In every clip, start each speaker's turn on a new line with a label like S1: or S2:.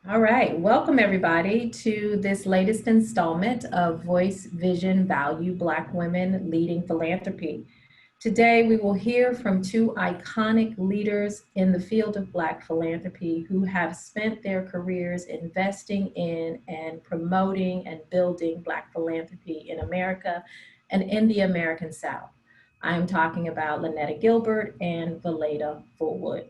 S1: All right, welcome everybody to this latest installment of Voice, Vision, Value Black Women Leading Philanthropy. Today, we will hear from two iconic leaders in the field of Black philanthropy who have spent their careers investing in and promoting and building Black philanthropy in America and in the American South. I'm talking about Linetta Gilbert and Valaida Fullwood.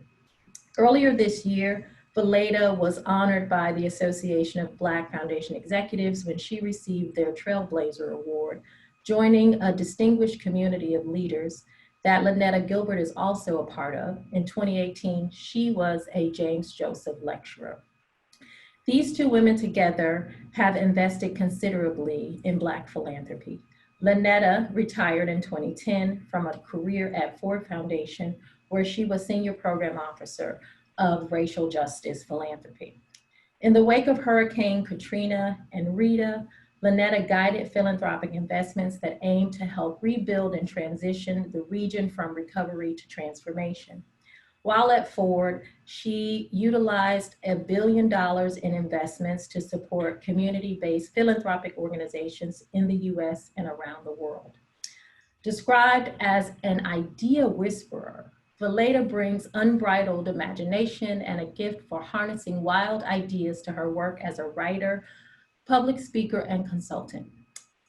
S1: Earlier this year, Valaida was honored by the Association of Black Foundation Executives when she received their Trailblazer Award, joining a distinguished community of leaders that Linetta Gilbert is also a part of. In 2018, she was a James Joseph Lecturer. These two women together have invested considerably in Black philanthropy. Linetta retired in 2010 from a career at Ford Foundation, where she was Senior Program Officer of Racial Justice Philanthropy. In the wake of Hurricane Katrina and Rita, Linetta guided philanthropic investments that aim to help rebuild and transition the region from recovery to transformation. While at Ford, she utilized $1 billion in investments to support community-based philanthropic organizations in the US and around the world. Described as an idea whisperer, Valaida brings unbridled imagination and a gift for harnessing wild ideas to her work as a writer, public speaker, and consultant.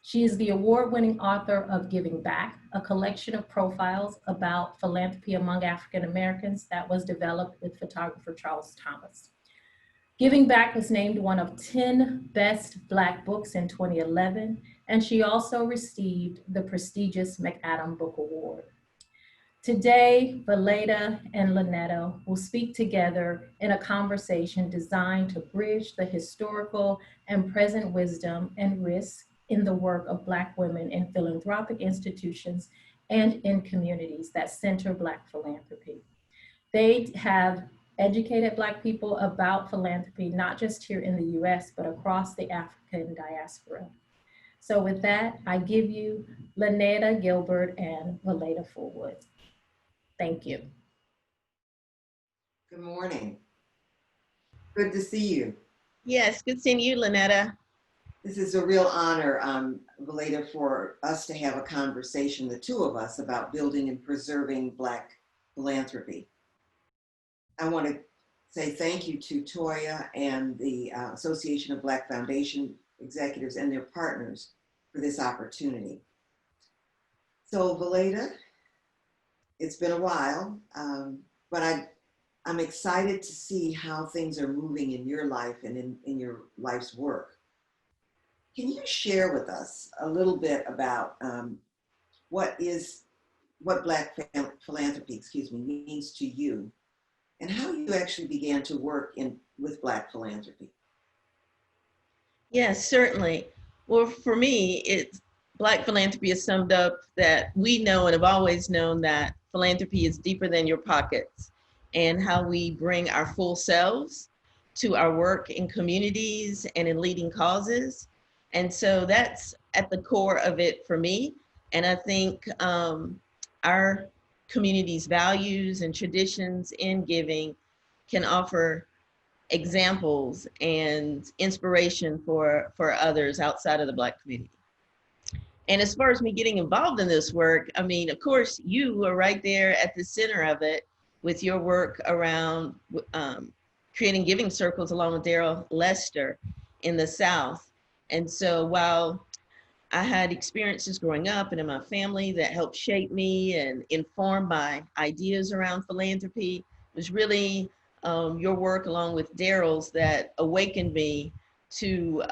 S1: She is the award-winning author of Giving Back, a collection of profiles about philanthropy among African Americans that was developed with photographer Charles Thomas. Giving Back was named one of 10 best Black books in 2011, and she also received the prestigious McAdam Book Award. Today, Valaida and Linetta will speak together in a conversation designed to bridge the historical and present wisdom and risk in the work of Black women in philanthropic institutions and in communities that center Black philanthropy. They have educated Black people about philanthropy, not just here in the US, but across the African diaspora. So with that, I give you Linetta Gilbert and Valaida Fullwood. Thank you.
S2: Good morning. Good to see you.
S3: Yes, good seeing you, Linetta.
S2: This is a real honor, Valaida, for us to have a conversation, the two of us, about building and preserving Black philanthropy. I want to say thank you to Toya and the Association of Black Foundation Executives and their partners for this opportunity. So, Valaida, it's been a while, but I'm excited to see how things are moving in your life and in your life's work. Can you share with us a little bit about what Black philanthropy, means to you, and how you actually began to work with Black philanthropy?
S3: Yes, certainly. Well, for me, Black philanthropy is summed up that we know and have always known that philanthropy is deeper than your pockets, and how we bring our full selves to our work in communities and in leading causes. And so that's at the core of it for me. And I think our community's values and traditions in giving can offer examples and inspiration for others outside of the Black community. And as far as me getting involved in this work, I mean, of course, you are right there at the center of it with your work around creating giving circles along with Daryl Lester in the South. And so while I had experiences growing up and in my family that helped shape me and inform my ideas around philanthropy, it was really your work along with Daryl's that awakened me to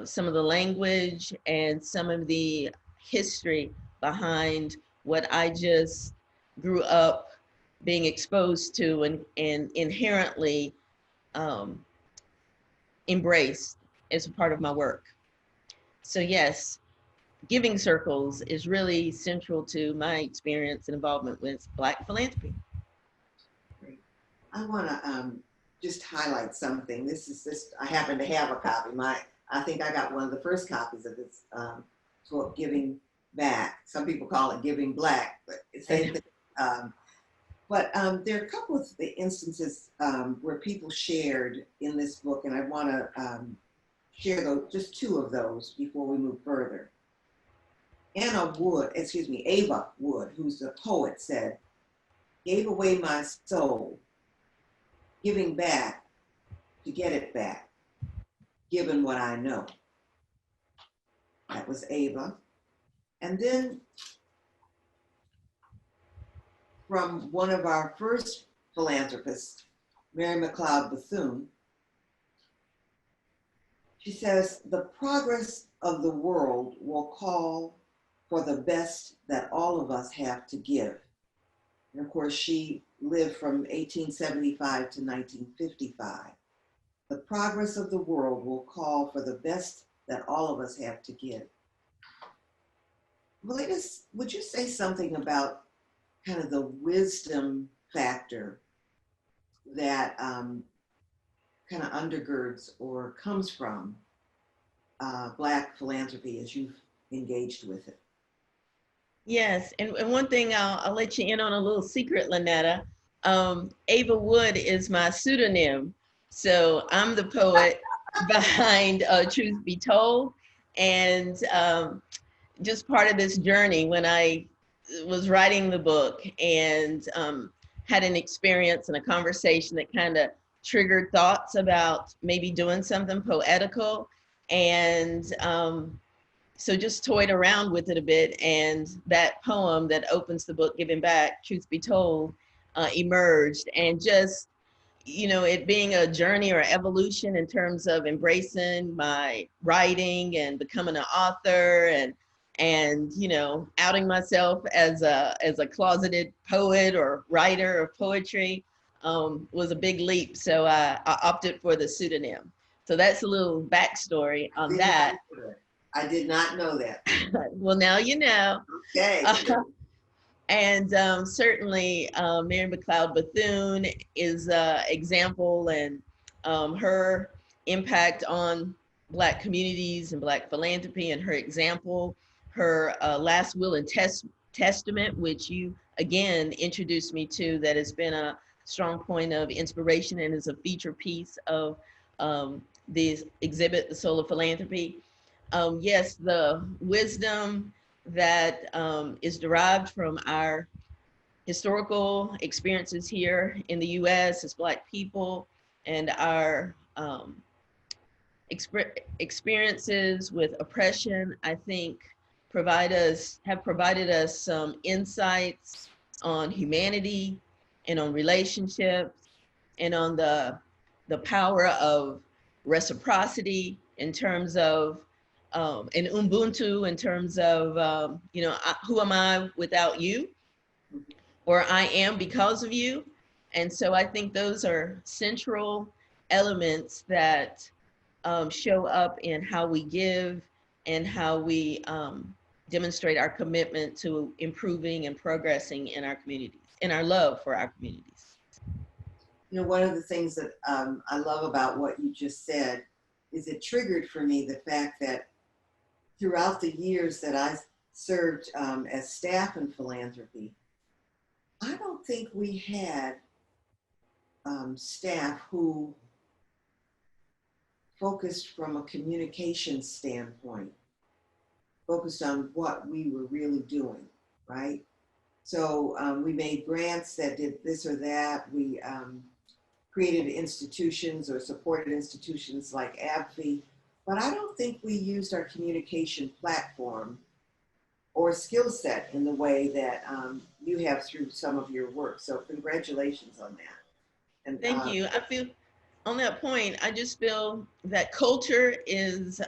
S3: some of the language and some of the history behind what I just grew up being exposed to and inherently embraced as a part of my work. So yes, giving circles is really central to my experience and involvement with Black philanthropy.
S2: Great. I want to just highlight something. I happen to have a copy. I think I got one of the first copies of this book, Giving Back. Some people call it Giving Black, but it's same thing. But there are a couple of the instances where people shared in this book, and I want to share those, just two of those before we move further. Ava Wood, who's a poet, said, "Gave away my soul, giving back to get it back, given what I know." That was Ava. And then from one of our first philanthropists, Mary McLeod Bethune, she says, "The progress of the world will call for the best that all of us have to give." And of course, she lived from 1875 to 1955. The progress of the world will call for the best that all of us have to give. Valaida, would you say something about kind of the wisdom factor that kind of undergirds or comes from Black philanthropy as you've engaged with it?
S3: Yes, and one thing I'll let you in on a little secret, Linetta. Ava Wood is my pseudonym. So I'm the poet behind Truth Be Told. And just part of this journey, when I was writing the book and had an experience and a conversation that kind of triggered thoughts about maybe doing something poetical. And so just toyed around with it a bit, and that poem that opens the book, Giving Back, Truth Be Told, emerged. And just, you know, it being a journey or evolution in terms of embracing my writing and becoming an author, and you know, outing myself as a closeted poet or writer of poetry was a big leap. So I opted for the pseudonym. So that's a little backstory on that.
S2: I did not know that.
S3: Well, now you know.
S2: Okay.
S3: And certainly Mary McLeod Bethune is an example, and her impact on Black communities and Black philanthropy, and her example, her last will and testament, which you again introduced me to, that has been a strong point of inspiration and is a feature piece of this exhibit, The Soul of Philanthropy. Yes, the wisdom that is derived from our historical experiences here in the US as Black people, and our experiences with oppression, I think have provided us some insights on humanity and on relationships and on the power of reciprocity in terms of and Ubuntu in terms of, you know, who am I without you? Or I am because of you. And so I think those are central elements that show up in how we give and how we demonstrate our commitment to improving and progressing in our communities, in our love for our communities.
S2: You know, one of the things that I love about what you just said is it triggered for me the fact that throughout the years that I served as staff in philanthropy, I don't think we had staff who focused from a communication standpoint, focused on what we were really doing, right? So we made grants that did this or that. We created institutions or supported institutions like AbbVie, but I don't think we used our communication platform or skill set in the way that you have through some of your work. So congratulations on that. And
S3: thank you. I feel on that point, I just feel that culture is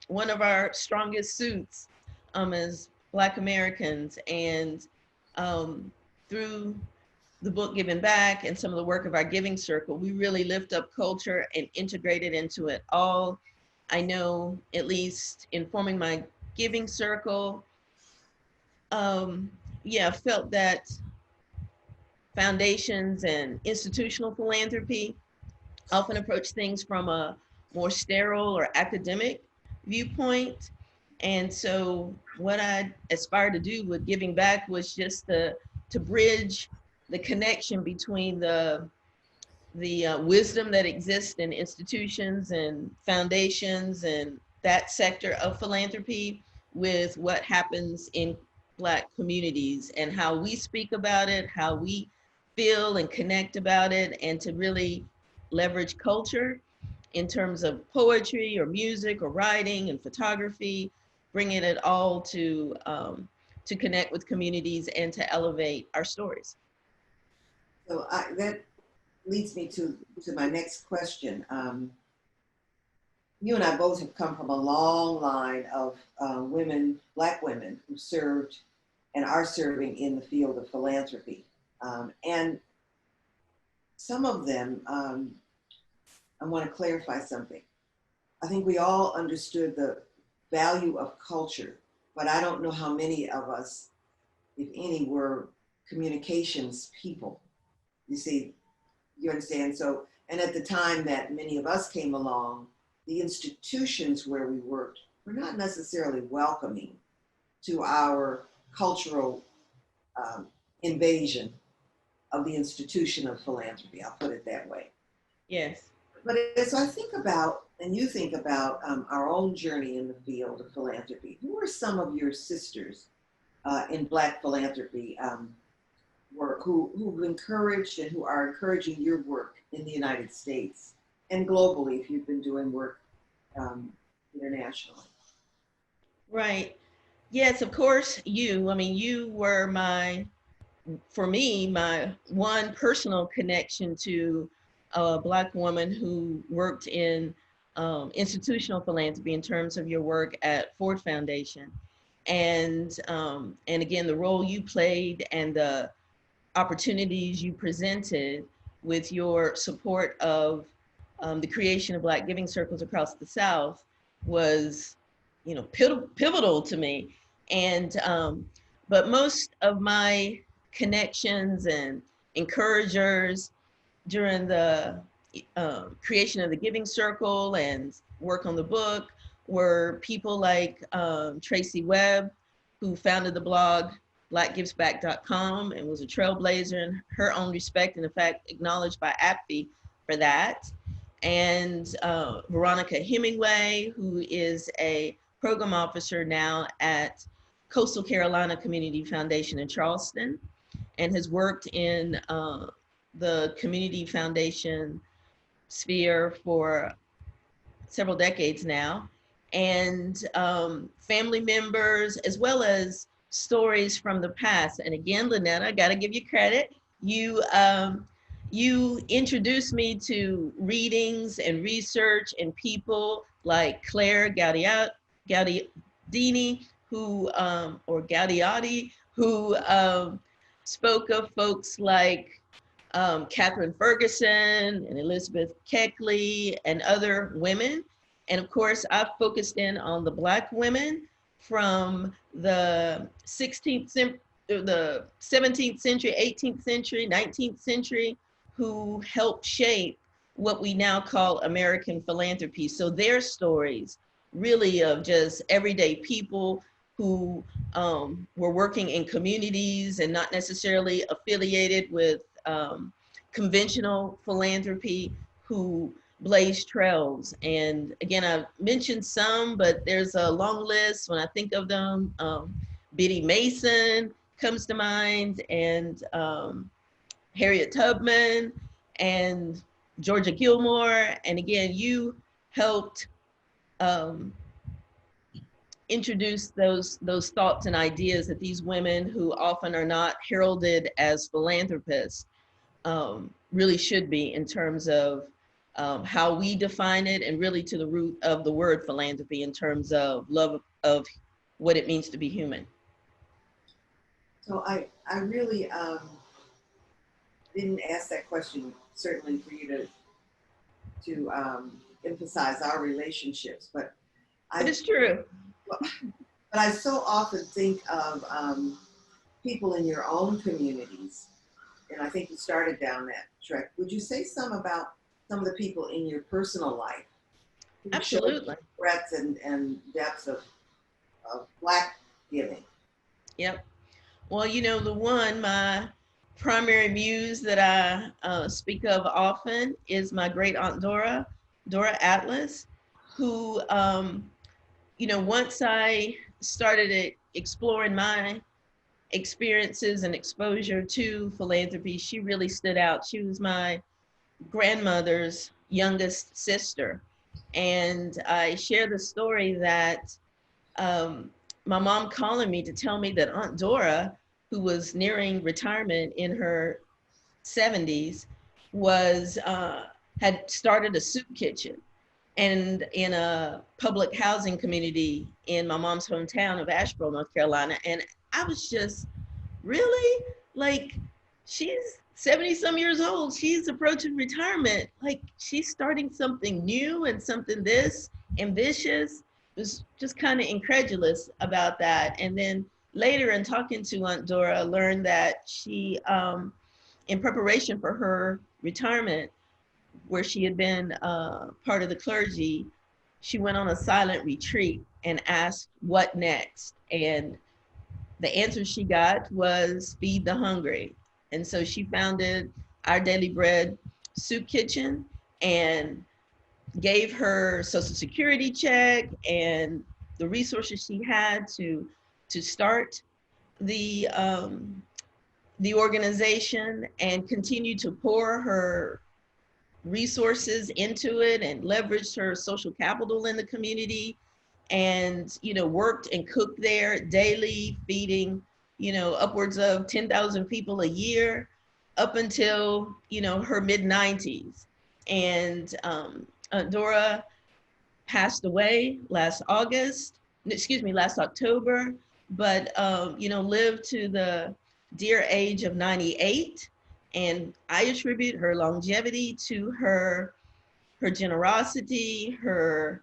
S3: one of our strongest suits as Black Americans, and through the book Giving Back and some of the work of our giving circle, we really lift up culture and integrate it into it all. I know, at least in forming my giving circle, yeah, felt that foundations and institutional philanthropy often approach things from a more sterile or academic viewpoint. And so what I aspired to do with Giving Back was just to bridge the connection between the wisdom that exists in institutions and foundations and that sector of philanthropy with what happens in Black communities and how we speak about it, how we feel and connect about it, and to really leverage culture in terms of poetry or music or writing and photography, bringing it all to connect with communities and to elevate our stories.
S2: So that leads me to my next question. You and I both have come from a long line of women, Black women, who served and are serving in the field of philanthropy. And some of them, I want to clarify something. I think we all understood the value of culture, but I don't know how many of us, if any, were communications people. You see, you understand? So, and at the time that many of us came along, the institutions where we worked were not necessarily welcoming to our cultural invasion of the institution of philanthropy. I'll put it that way.
S3: Yes.
S2: But as I think about, and you think about our own journey in the field of philanthropy, who are some of your sisters in Black philanthropy work who've encouraged and who are encouraging your work in the United States and globally if you've been doing work internationally?
S3: Right. Yes, of course, you. I mean, you were for me, my one personal connection to a Black woman who worked in institutional philanthropy in terms of your work at Ford Foundation. And again, the role you played and the opportunities you presented with your support of the creation of Black giving circles across the South was, you know, pivotal to me. And but most of my connections and encouragers during the creation of the Giving Circle and work on the book were people like Tracy Webb, who founded the blog blackgivesback.com and was a trailblazer in her own respect, and in fact acknowledged by APFI for that. And Veronica Hemingway, who is a program officer now at Coastal Carolina Community Foundation in Charleston, and has worked in the community foundation sphere for several decades now. And family members, as well as stories from the past. And again, Linetta, I gotta give you credit. You introduced me to readings and research and people like Claire Gaudiadini, who, or Gaudiati, who spoke of folks like Catherine Ferguson and Elizabeth Keckley and other women. And of course, I've focused in on the Black women from the 17th century, 18th century, 19th century, who helped shape what we now call American philanthropy. So their stories really of just everyday people who were working in communities and not necessarily affiliated with conventional philanthropy, who blazed trails. And again, I've mentioned some, but there's a long list when I think of them. Biddy Mason comes to mind, and Harriet Tubman, and Georgia Gilmore. And again, you helped introduce those thoughts and ideas that these women, who often are not heralded as philanthropists, really should be, in terms of how we define it, and really to the root of the word philanthropy in terms of love of what it means to be human.
S2: So I really didn't ask that question, certainly for you to emphasize our relationships, but
S3: it's true.
S2: But I so often think of people in your own communities, and I think you started down that track. Would you say some about some of the people in your personal life?
S3: Absolutely.
S2: Breadth and depths of Black giving.
S3: Yep. Well, you know, the one, my primary muse that I speak of often is my great aunt Dora Atlas, who, once I started exploring my experiences and exposure to philanthropy, she really stood out. She was my grandmother's youngest sister. And I share the story that my mom calling me to tell me that Aunt Dora, who was nearing retirement in her 70s, was had started a soup kitchen and in a public housing community in my mom's hometown of Asheboro, North Carolina. And I was just really like, she's 70 some years old. She's approaching retirement. Like, she's starting something new and something this ambitious. Was just kind of incredulous about that. And then later in talking to Aunt Dora, I learned that she, in preparation for her retirement, where she had been part of the clergy, she went on a silent retreat and asked, what next? And the answer she got was feed the hungry. And so she founded Our Daily Bread Soup Kitchen and gave her social security check and the resources she had to start the organization, and continue to pour her resources into it and leveraged her social capital in the community, and worked and cooked there daily, feeding upwards of 10,000 people a year up until her mid 90s. And Dora passed away last October, but lived to the dear age of 98. And I attribute her longevity to her generosity, her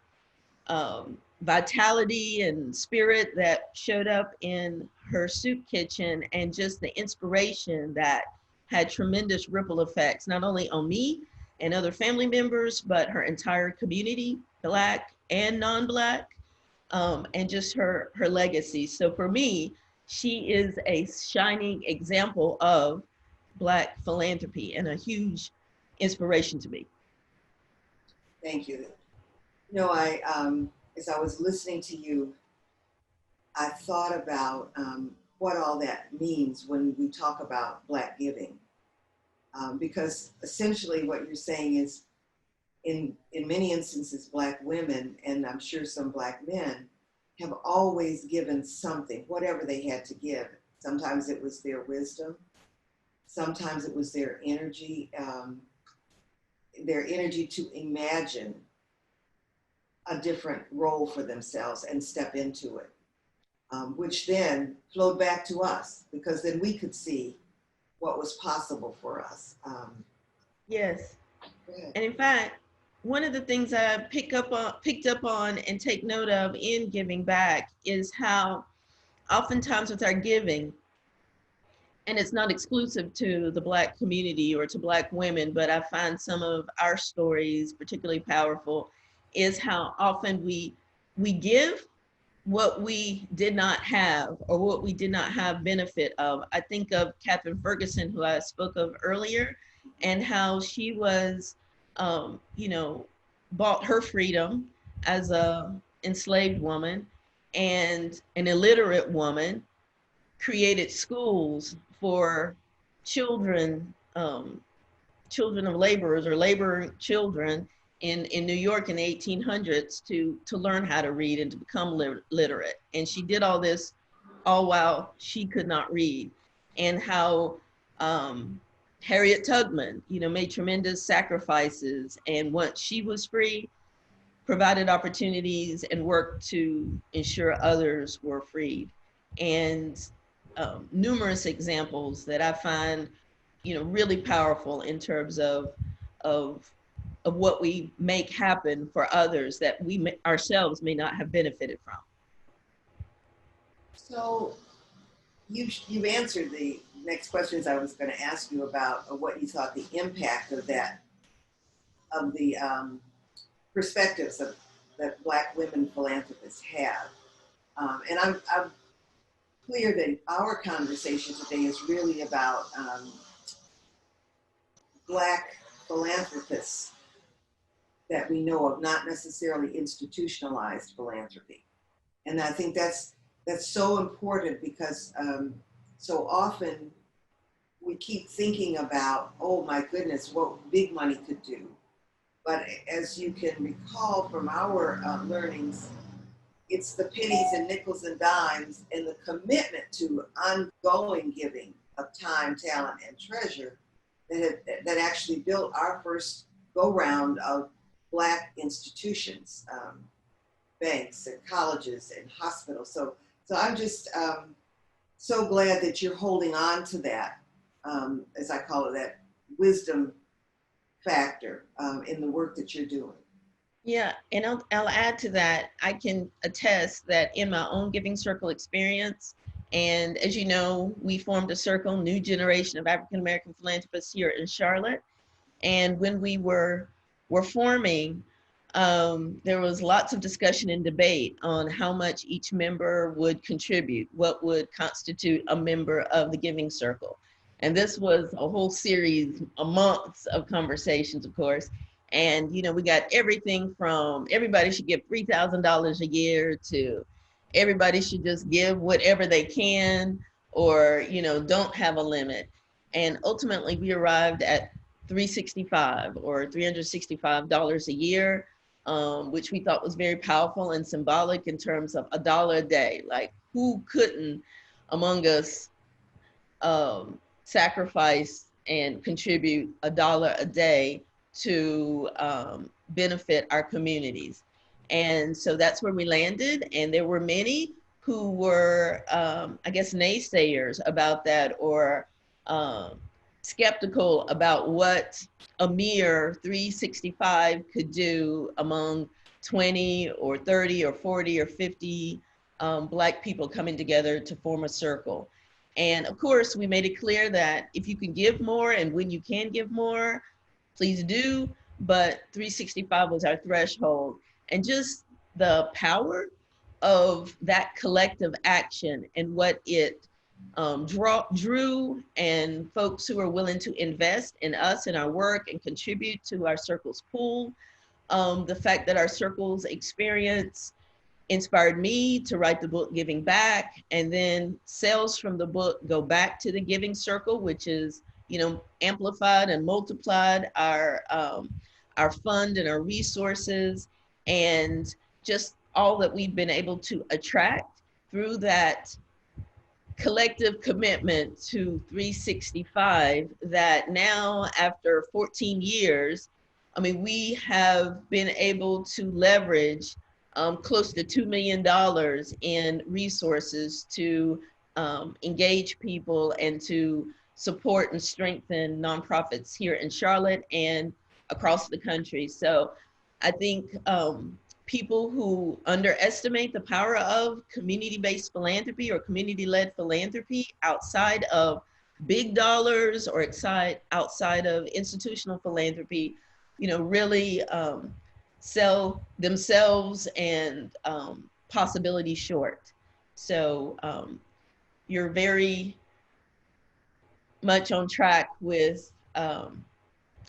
S3: vitality and spirit that showed up in her soup kitchen, and just the inspiration that had tremendous ripple effects, not only on me and other family members, but her entire community, Black and non-Black, and just her legacy. So for me, she is a shining example of Black philanthropy and a huge inspiration to me.
S2: Thank you. As I was listening to you, I thought about what all that means when we talk about Black giving. Because essentially what you're saying is, in many instances, Black women, and I'm sure some Black men, have always given something, whatever they had to give. Sometimes it was their wisdom. Sometimes it was their energy to imagine a different role for themselves and step into it, which then flowed back to us, because then we could see what was possible for us.
S3: Yes. And in fact, one of the things I picked up on and take note of in giving back is how oftentimes with our giving, and it's not exclusive to the Black community or to Black women, but I find some of our stories particularly powerful, is how often we give what we did not have or what we did not have benefit of. I think of Catherine Ferguson, who I spoke of earlier, and how she was, bought her freedom as a enslaved woman, and an illiterate woman created schools for children, children of laborers or laboring children in New York in the 1800s to learn how to read and to become literate. And she did all this all while she could not read. And how Harriet Tubman, made tremendous sacrifices, and once she was free, provided opportunities and worked to ensure others were freed. And numerous examples that I find, really powerful in terms of what we make happen for others that we ourselves may not have benefited from.
S2: So you've answered the next questions I was going to ask you about what you thought the impact of that, of the perspectives that Black women philanthropists have. And clear that our conversation today is really about Black philanthropists that we know of, not necessarily institutionalized philanthropy. And I think that's so important because so often we keep thinking about, oh my goodness, what big money could do. But as you can recall from our learnings, it's the pennies and nickels and dimes and the commitment to ongoing giving of time, talent, and treasure that actually built our first go-round of Black institutions, banks and colleges and hospitals. So I'm just so glad that you're holding on to that, as I call it, that wisdom factor in the work that you're doing.
S3: Yeah, and I'll add to that, I can attest that in my own Giving Circle experience, and as you know, we formed a circle, New Generation of African American Philanthropists here in Charlotte. And when we were forming, there was lots of discussion and debate on how much each member would contribute, what would constitute a member of the Giving Circle. And this was a whole series, a months of conversations, of course. And, you know, we got everything from everybody should give $3,000 a year to everybody should just give whatever they can, or, you know, don't have a limit. And ultimately we arrived at $365 or $365 a year, which we thought was very powerful and symbolic in terms of $1 a day. Like, who couldn't among us sacrifice and contribute $1 a day to benefit our communities? And so that's where we landed. And there were many who were, I guess, naysayers about that, or skeptical about what a mere $365 could do among 20 or 30 or 40 or 50 Black people coming together to form a circle. And of course, we made it clear that if you can give more and when you can give more, please do. But 365 was our threshold. And just the power of that collective action and what it drew, and folks who are willing to invest in us and our work and contribute to our circle's pool. The fact that our circle's experience inspired me to write the book Giving Back, and then sales from the book go back to the Giving Circle, which is, you know, amplified and multiplied our fund and our resources, and just all that we've been able to attract through that collective commitment to 365, that now after 14 years, I mean, we have been able to leverage close to $2 million in resources to engage people and to support and strengthen nonprofits here in Charlotte and across the country. So I think people who underestimate the power of community-based philanthropy or community-led philanthropy outside of big dollars or outside of institutional philanthropy, you know, really sell themselves and possibilities short. So you're very much on track with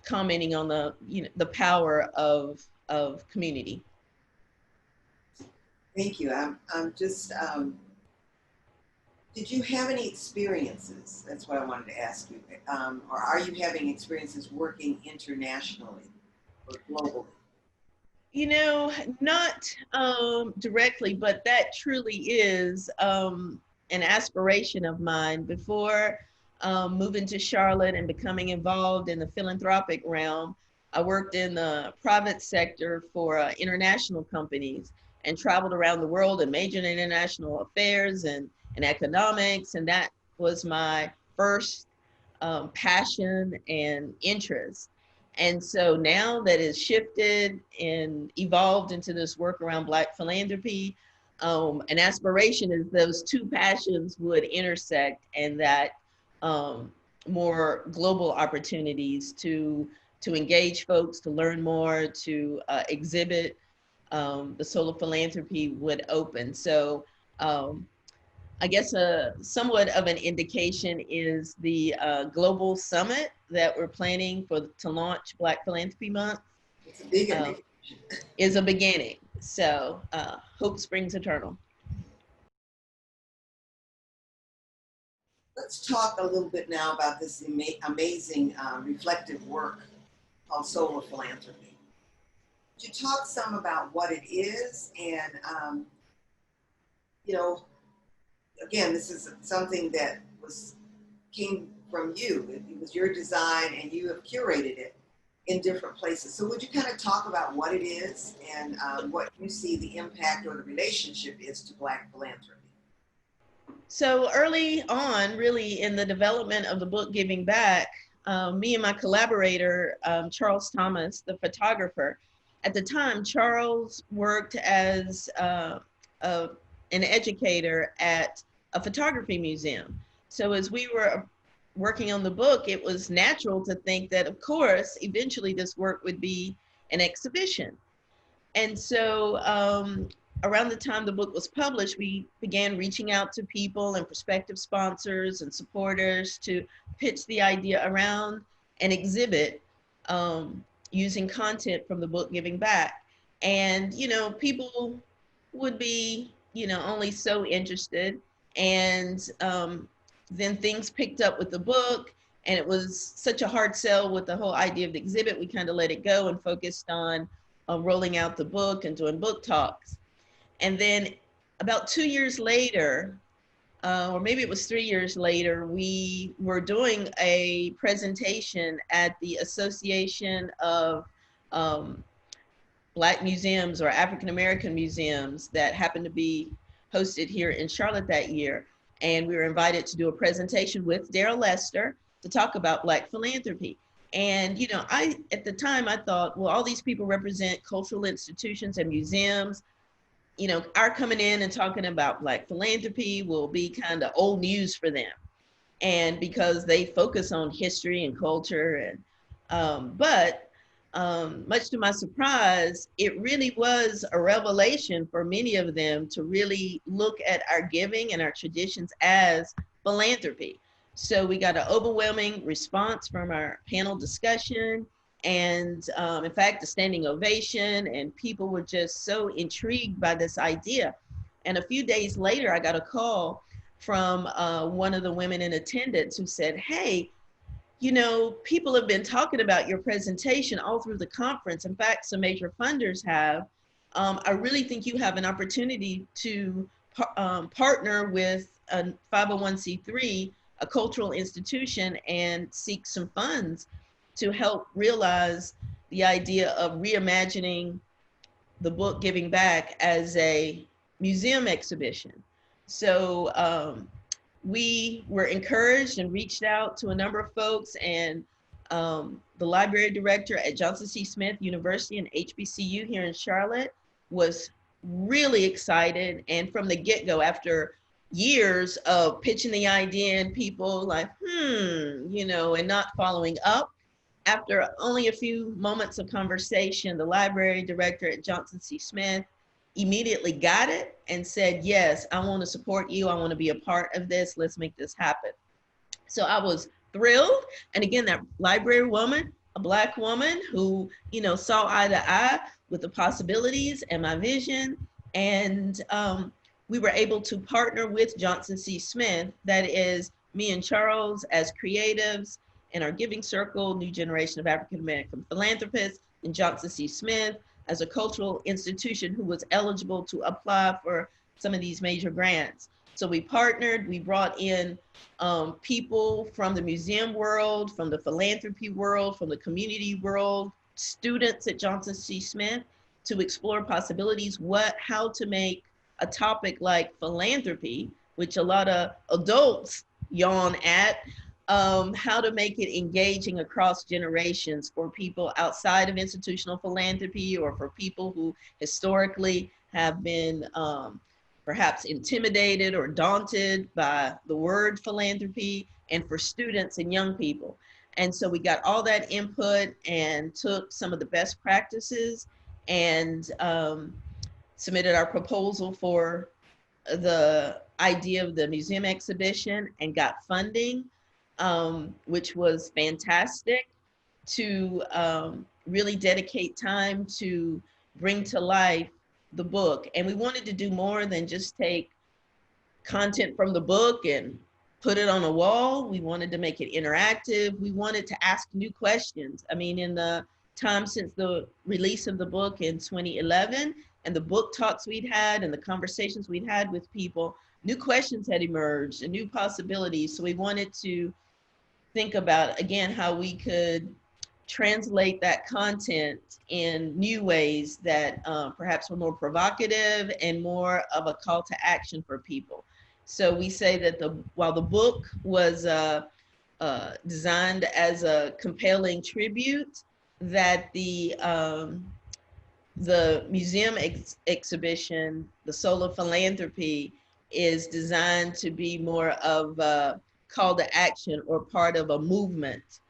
S3: commenting on the, you know, the power of community.
S2: Thank you. I'm just, did you have any experiences? That's what I wanted to ask you. Or are you having experiences working internationally or globally?
S3: You know, not directly, but that truly is an aspiration of mine. Before moving to Charlotte and becoming involved in the philanthropic realm, I worked in the private sector for international companies and traveled around the world and majored in international affairs and economics. And that was my first passion and interest. And so now that it's shifted and evolved into this work around Black philanthropy, an aspiration is those two passions would intersect, and that more global opportunities to engage folks, to learn more, to exhibit the soul of philanthropy would open. So I guess somewhat of an indication is the global summit that we're planning to launch Black Philanthropy Month.
S2: It's a big indication.
S3: Is a beginning. So hope springs eternal.
S2: Let's talk a little bit now about this amazing reflective work called solar philanthropy. Could you talk some about what it is and, you know, again, this is something that came from you. It was your design and you have curated it in different places. So would you kind of talk about what it is and what you see the impact or the relationship is to Black philanthropy?
S3: So early on, really in the development of the book Giving Back, me and my collaborator, Charles Thomas, the photographer, at the time, Charles worked as an educator at a photography museum. So as we were working on the book, it was natural to think that, of course, eventually this work would be an exhibition. And so around the time the book was published, we began reaching out to people and prospective sponsors and supporters to pitch the idea around an exhibit using content from the book Giving Back. And, you know, people would be, you know, only so interested. And then things picked up with the book, and it was such a hard sell with the whole idea of the exhibit. We kind of let it go and focused on rolling out the book and doing book talks. And then about 2 years later, or maybe it was 3 years later, we were doing a presentation at the Association of Black Museums or African American Museums that happened to be hosted here in Charlotte that year. And we were invited to do a presentation with Daryl Lester to talk about Black philanthropy. And, you know, at the time I thought, well, all these people represent cultural institutions and museums. You know, our coming in and talking about Black philanthropy will be kind of old news for them. And because they focus on history and culture. And, but much to my surprise, it really was a revelation for many of them to really look at our giving and our traditions as philanthropy. So we got an overwhelming response from our panel discussion and in fact, a standing ovation, and people were just so intrigued by this idea. And a few days later, I got a call from one of the women in attendance who said, hey, you know, people have been talking about your presentation all through the conference. In fact, some major funders have. I really think you have an opportunity to partner with a 501c3, a cultural institution, and seek some funds to help realize the idea of reimagining the book Giving Back as a museum exhibition. So we were encouraged and reached out to a number of folks, and the library director at Johnson C. Smith University and HBCU here in Charlotte was really excited. And from the get-go, after years of pitching the idea and people like, you know, and not following up, after only a few moments of conversation, the library director at Johnson C. Smith immediately got it and said, yes, I want to support you. I want to be a part of this. Let's make this happen. So I was thrilled. And again, that library woman, a Black woman who, you know, saw eye to eye with the possibilities and my vision. And we were able to partner with Johnson C. Smith. That is me and Charles as creatives in our giving circle, New Generation of African American Philanthropists, and Johnson C. Smith as a cultural institution who was eligible to apply for some of these major grants. So we partnered, we brought in people from the museum world, from the philanthropy world, from the community world, students at Johnson C. Smith to explore possibilities, how to make a topic like philanthropy, which a lot of adults yawn at, how to make it engaging across generations for people outside of institutional philanthropy or for people who historically have been perhaps intimidated or daunted by the word philanthropy, and for students and young people. And so we got all that input and took some of the best practices and submitted our proposal for the idea of the museum exhibition and got funding, which was fantastic, to really dedicate time to bring to life the book. And we wanted to do more than just take content from the book and put it on a wall. We wanted to make it interactive. We wanted to ask new questions. I mean, in the time since the release of the book in 2011 and the book talks we'd had and the conversations we'd had with people, new questions had emerged and new possibilities. So we wanted to think about, again, how we could translate that content in new ways that perhaps were more provocative and more of a call to action for people. So we say that while the book was designed as a compelling tribute, that the museum exhibition, The Soul of Philanthropy, is designed to be more of a call to action or part of a movement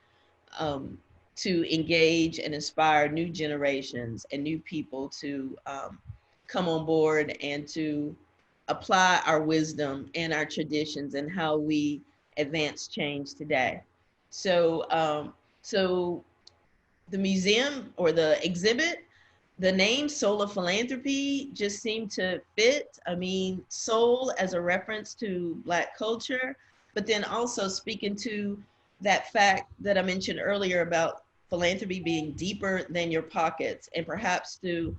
S3: to engage and inspire new generations and new people to come on board and to apply our wisdom and our traditions and how we advance change today. So, so the museum or the exhibit, the name Soul of Philanthropy just seemed to fit. I mean, soul as a reference to Black culture, but then also speaking to that fact that I mentioned earlier about philanthropy being deeper than your pockets, and perhaps to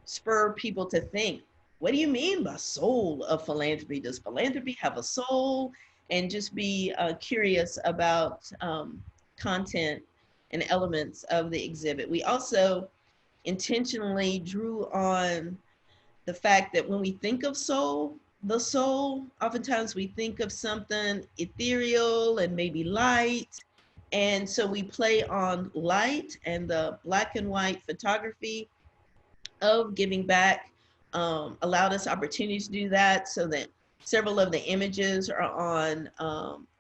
S3: spur people to think, what do you mean by soul of philanthropy? Does philanthropy have a soul? And just be curious about content and elements of the exhibit. We also intentionally drew on the fact that when we think of soul, the soul, oftentimes we think of something ethereal and maybe light. And so we play on light, and the black and white photography of giving back allowed us opportunities to do that, so that several of the images are on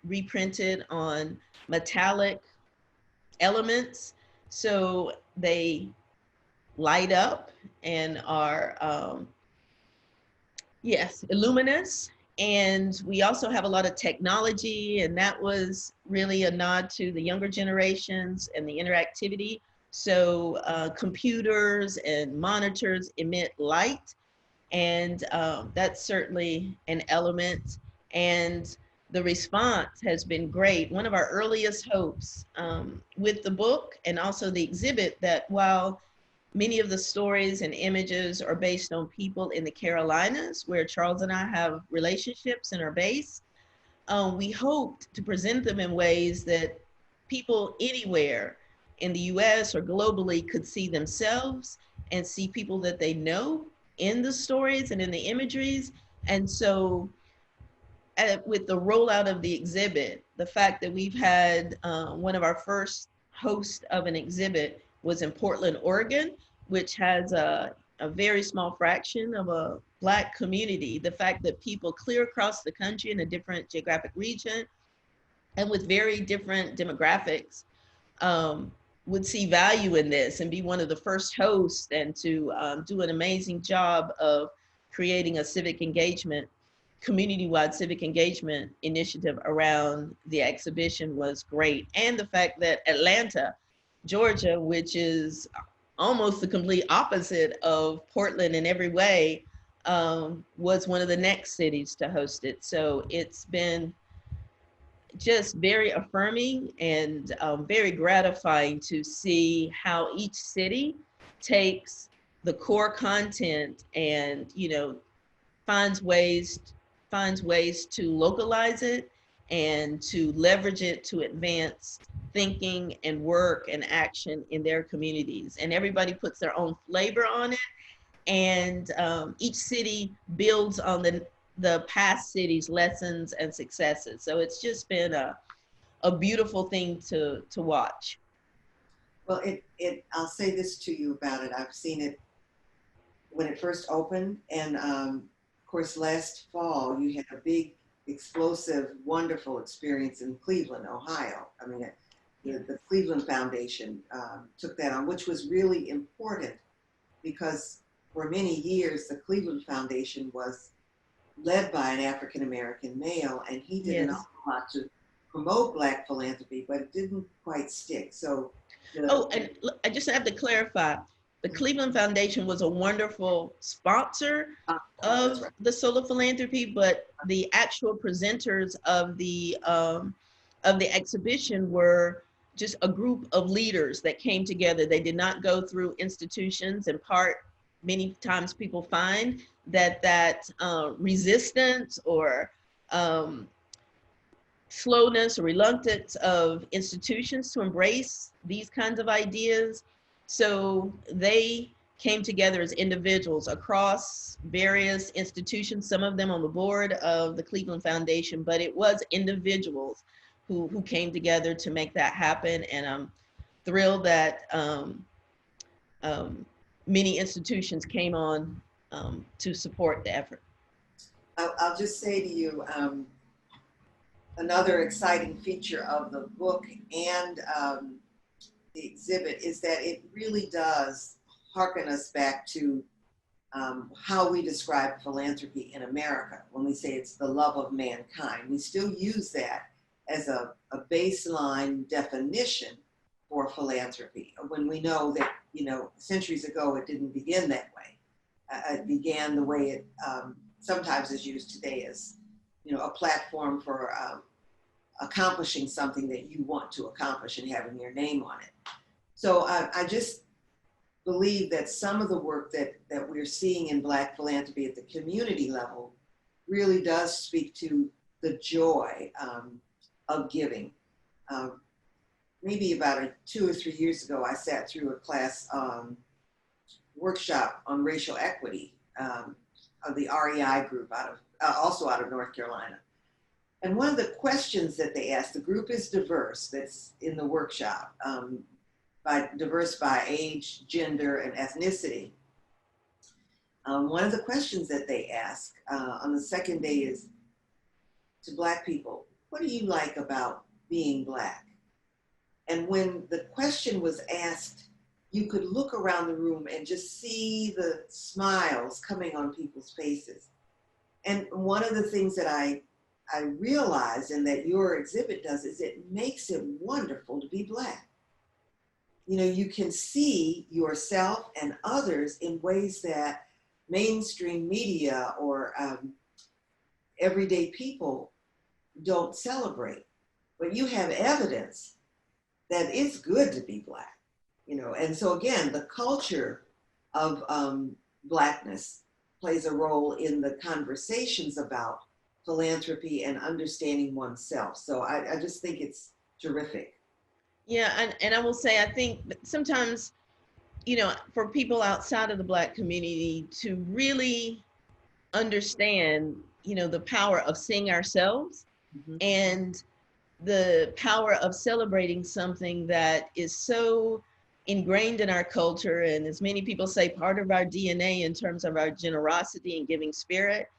S3: reprinted on metallic elements. So they light up and are, yes, luminous. And we also have a lot of technology, and that was really a nod to the younger generations and the interactivity. So computers and monitors emit light, and that's certainly an element. And the response has been great. One of our earliest hopes with the book and also the exhibit, that while many of the stories and images are based on people in the Carolinas, where Charles and I have relationships and are based, we hoped to present them in ways that people anywhere in the US or globally could see themselves and see people that they know in the stories and in the imageries. And so with the rollout of the exhibit, the fact that we've had one of our first hosts of an exhibit was in Portland, Oregon, which has a very small fraction of a Black community. The fact that people clear across the country in a different geographic region and with very different demographics would see value in this and be one of the first hosts, and to do an amazing job of creating a civic engagement, community-wide civic engagement initiative around the exhibition was great. And the fact that Atlanta, Georgia, which is almost the complete opposite of Portland in every way, was one of the next cities to host it. So it's been just very affirming and very gratifying to see how each city takes the core content and, you know, finds ways to localize it and to leverage it to advance thinking and work and action in their communities. And everybody puts their own flavor on it, and each city builds on the past city's lessons and successes. So it's just been a beautiful thing to watch.
S2: Well, I'll say this to you about it. I've seen it when it first opened, and of course, last fall, you had a big, explosive, wonderful experience in Cleveland, Ohio. I mean, the Cleveland Foundation took that on, which was really important because for many years, the Cleveland Foundation was led by an African-American male, and he did an
S3: Yes.
S2: awful lot to promote Black philanthropy, but it didn't quite stick. So
S3: Oh, and I just have to clarify, the Cleveland Foundation was a wonderful sponsor
S2: that's
S3: of
S2: right.
S3: the Solar Philanthropy, but the actual presenters of the exhibition were just a group of leaders that came together. They did not go through institutions. In part, many times people find that resistance or slowness or reluctance of institutions to embrace these kinds of ideas. So they came together as individuals across various institutions, some of them on the board of the Cleveland Foundation, but it was individuals who came together to make that happen. And I'm thrilled that many institutions came on to support the effort.
S2: I'll just say to you, another exciting feature of the book and the exhibit is that it really does hearken us back to how we describe philanthropy in America. When we say it's the love of mankind, we still use that as a baseline definition for philanthropy. When we know that, centuries ago, it didn't begin that way. It began the way it sometimes is used today as, a platform for accomplishing something that you want to accomplish and having your name on it. So I just believe that some of the work that we're seeing in Black philanthropy at the community level really does speak to the joy of giving. Maybe about 2 or 3 years ago, I sat through a class workshop on racial equity of the REI group also out of North Carolina. And one of the questions that they asked, the group is diverse that's in the workshop, diverse by age, gender, and ethnicity. One of the questions that they ask on the second day is to Black people, what do you like about being Black? And when the question was asked, you could look around the room and just see the smiles coming on people's faces. And one of the things that I realized and that your exhibit does is it makes it wonderful to be Black. You can see yourself and others in ways that mainstream media or everyday people don't celebrate. But you have evidence that it's good to be Black, And so again, the culture of Blackness plays a role in the conversations about philanthropy and understanding oneself. So I just think it's terrific.
S3: Yeah, and I will say, I think sometimes, for people outside of the Black community to really understand, the power of seeing ourselves and the power of celebrating something that is so ingrained in our culture, and as many people say, part of our DNA in terms of our generosity and giving spirit,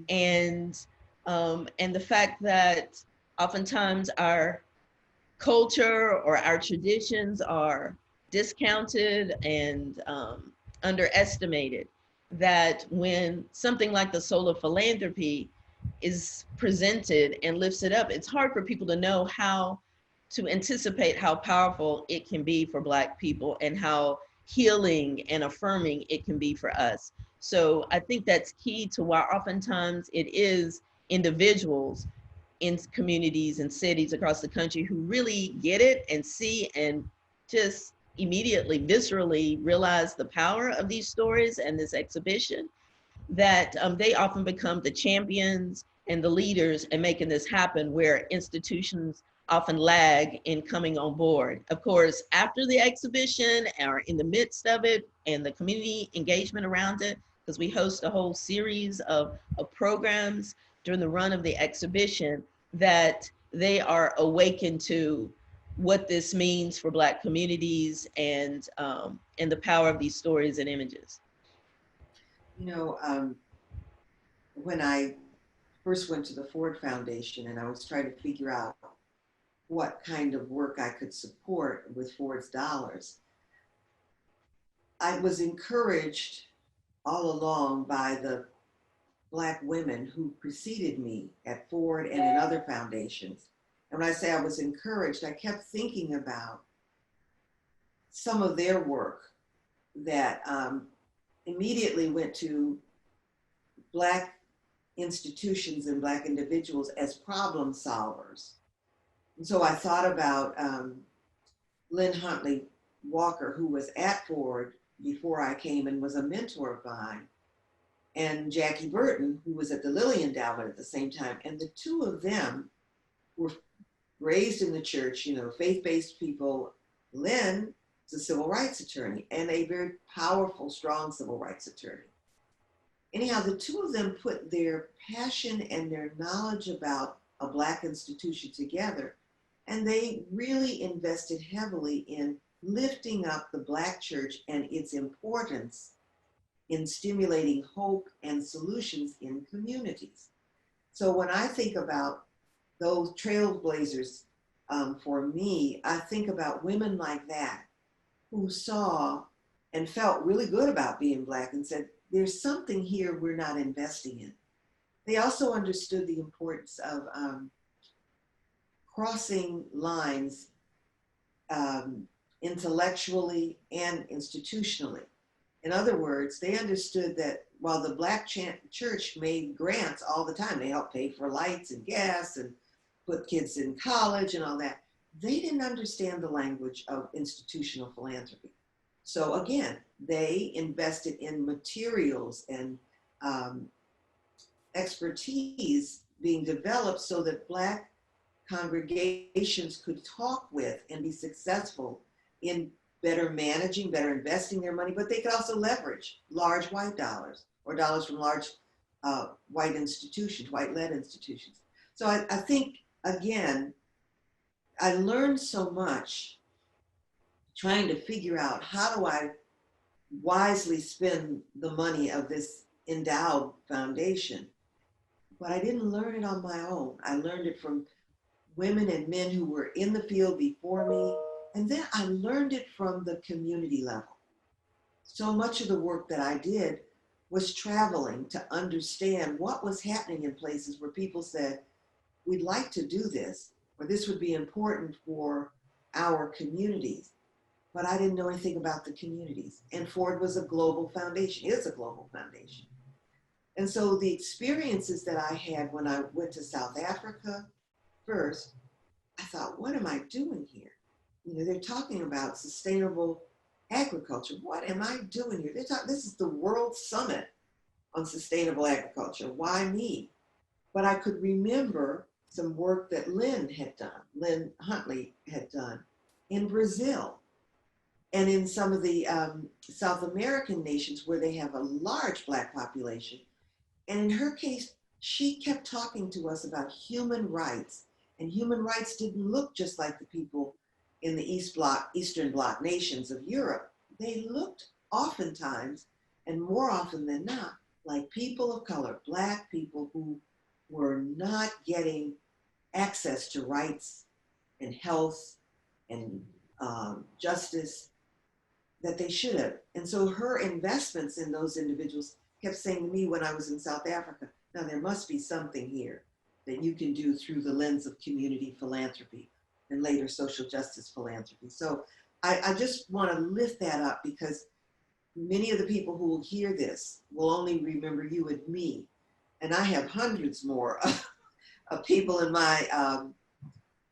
S3: and the fact that oftentimes our culture or our traditions are discounted and underestimated, that when something like the Solar Philanthropy is presented and lifts it up, it's hard for people to know how to anticipate how powerful it can be for Black people and how healing and affirming it can be for us. So I think that's key to why oftentimes it is individuals in communities and cities across the country who really get it and see and just immediately, viscerally realize the power of these stories and this exhibition, that they often become the champions and the leaders in making this happen, where institutions often lag in coming on board. Of course, after the exhibition or in the midst of it and the community engagement around it, because we host a whole series of programs during the run of the exhibition, that they are awakened to what this means for Black communities and the power of these stories and images.
S2: When I first went to the Ford Foundation and I was trying to figure out what kind of work I could support with Ford's dollars, I was encouraged all along by the Black women who preceded me at Ford and in other foundations. And when I say I was encouraged, I kept thinking about some of their work that immediately went to Black institutions and Black individuals as problem solvers. And so I thought about Lynn Huntley Walker, who was at Ford before I came and was a mentor of mine, and Jackie Burton, who was at the Lilly Endowment at the same time. And the two of them were raised in the church, you know, faith-based people. Lynn is a civil rights attorney and a very powerful, strong civil rights attorney. Anyhow, the two of them put their passion and their knowledge about a Black institution together, and they really invested heavily in lifting up the Black church and its importance in stimulating hope and solutions in communities. So when I think about those trailblazers, for me, I think about women like that who saw and felt really good about being Black and said, there's something here we're not investing in. They also understood the importance of crossing lines intellectually and institutionally. In other words, they understood that while the Black church made grants all the time, they helped pay for lights and gas and put kids in college and all that, they didn't understand the language of institutional philanthropy. So again, they invested in materials and expertise being developed so that Black congregations could talk with and be successful in better managing, better investing their money, but they could also leverage large white dollars or dollars from large white institutions, white-led institutions. So I think, again, I learned so much trying to figure out how do I wisely spend the money of this endowed foundation. But I didn't learn it on my own. I learned it from women and men who were in the field before me. And then I learned it from the community level. So much of the work that I did was traveling to understand what was happening in places where people said, we'd like to do this, or this would be important for our communities. But I didn't know anything about the communities. And Ford was a global foundation, is a global foundation. And so the experiences that I had when I went to South Africa first, I thought, what am I doing here? You know, they're talking about sustainable agriculture. What am I doing here? This is the World Summit on Sustainable Agriculture. Why me? But I could remember some work that Lynn Huntley had done in Brazil and in some of the South American nations where they have a large Black population. And in her case, she kept talking to us about human rights. And human rights didn't look just like the people in the Eastern Bloc nations of Europe. They looked oftentimes, and more often than not, like people of color, Black people who were not getting access to rights and health and justice that they should have. And so her investments in those individuals kept saying to me when I was in South Africa, now there must be something here that you can do through the lens of community philanthropy and later social justice philanthropy. So I just want to lift that up because many of the people who will hear this will only remember you and me. And I have hundreds more of people in my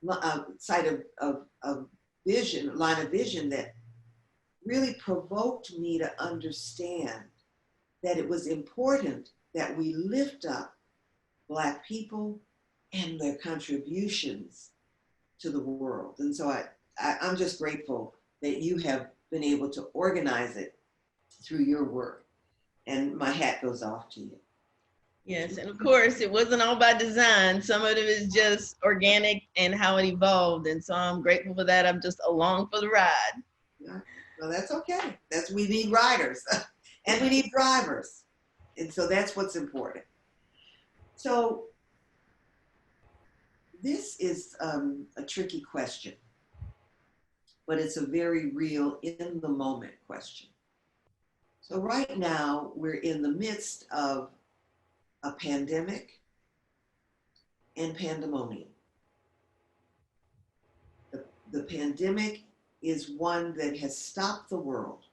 S2: line of vision that really provoked me to understand that it was important that we lift up Black people and their contributions to the world. And so I'm just grateful that you have been able to organize it through your work. And my hat goes off to you.
S3: Yes, and of course, it wasn't all by design. Some of it is just organic and how it evolved. And so I'm grateful for that. I'm just along for the ride.
S2: Yeah, well, that's okay. We need riders and we need drivers. And so that's what's important. So this is a tricky question, but it's a very real in the moment question. So right now we're in the midst of a pandemic and pandemonium. The pandemic is one that has stopped the world.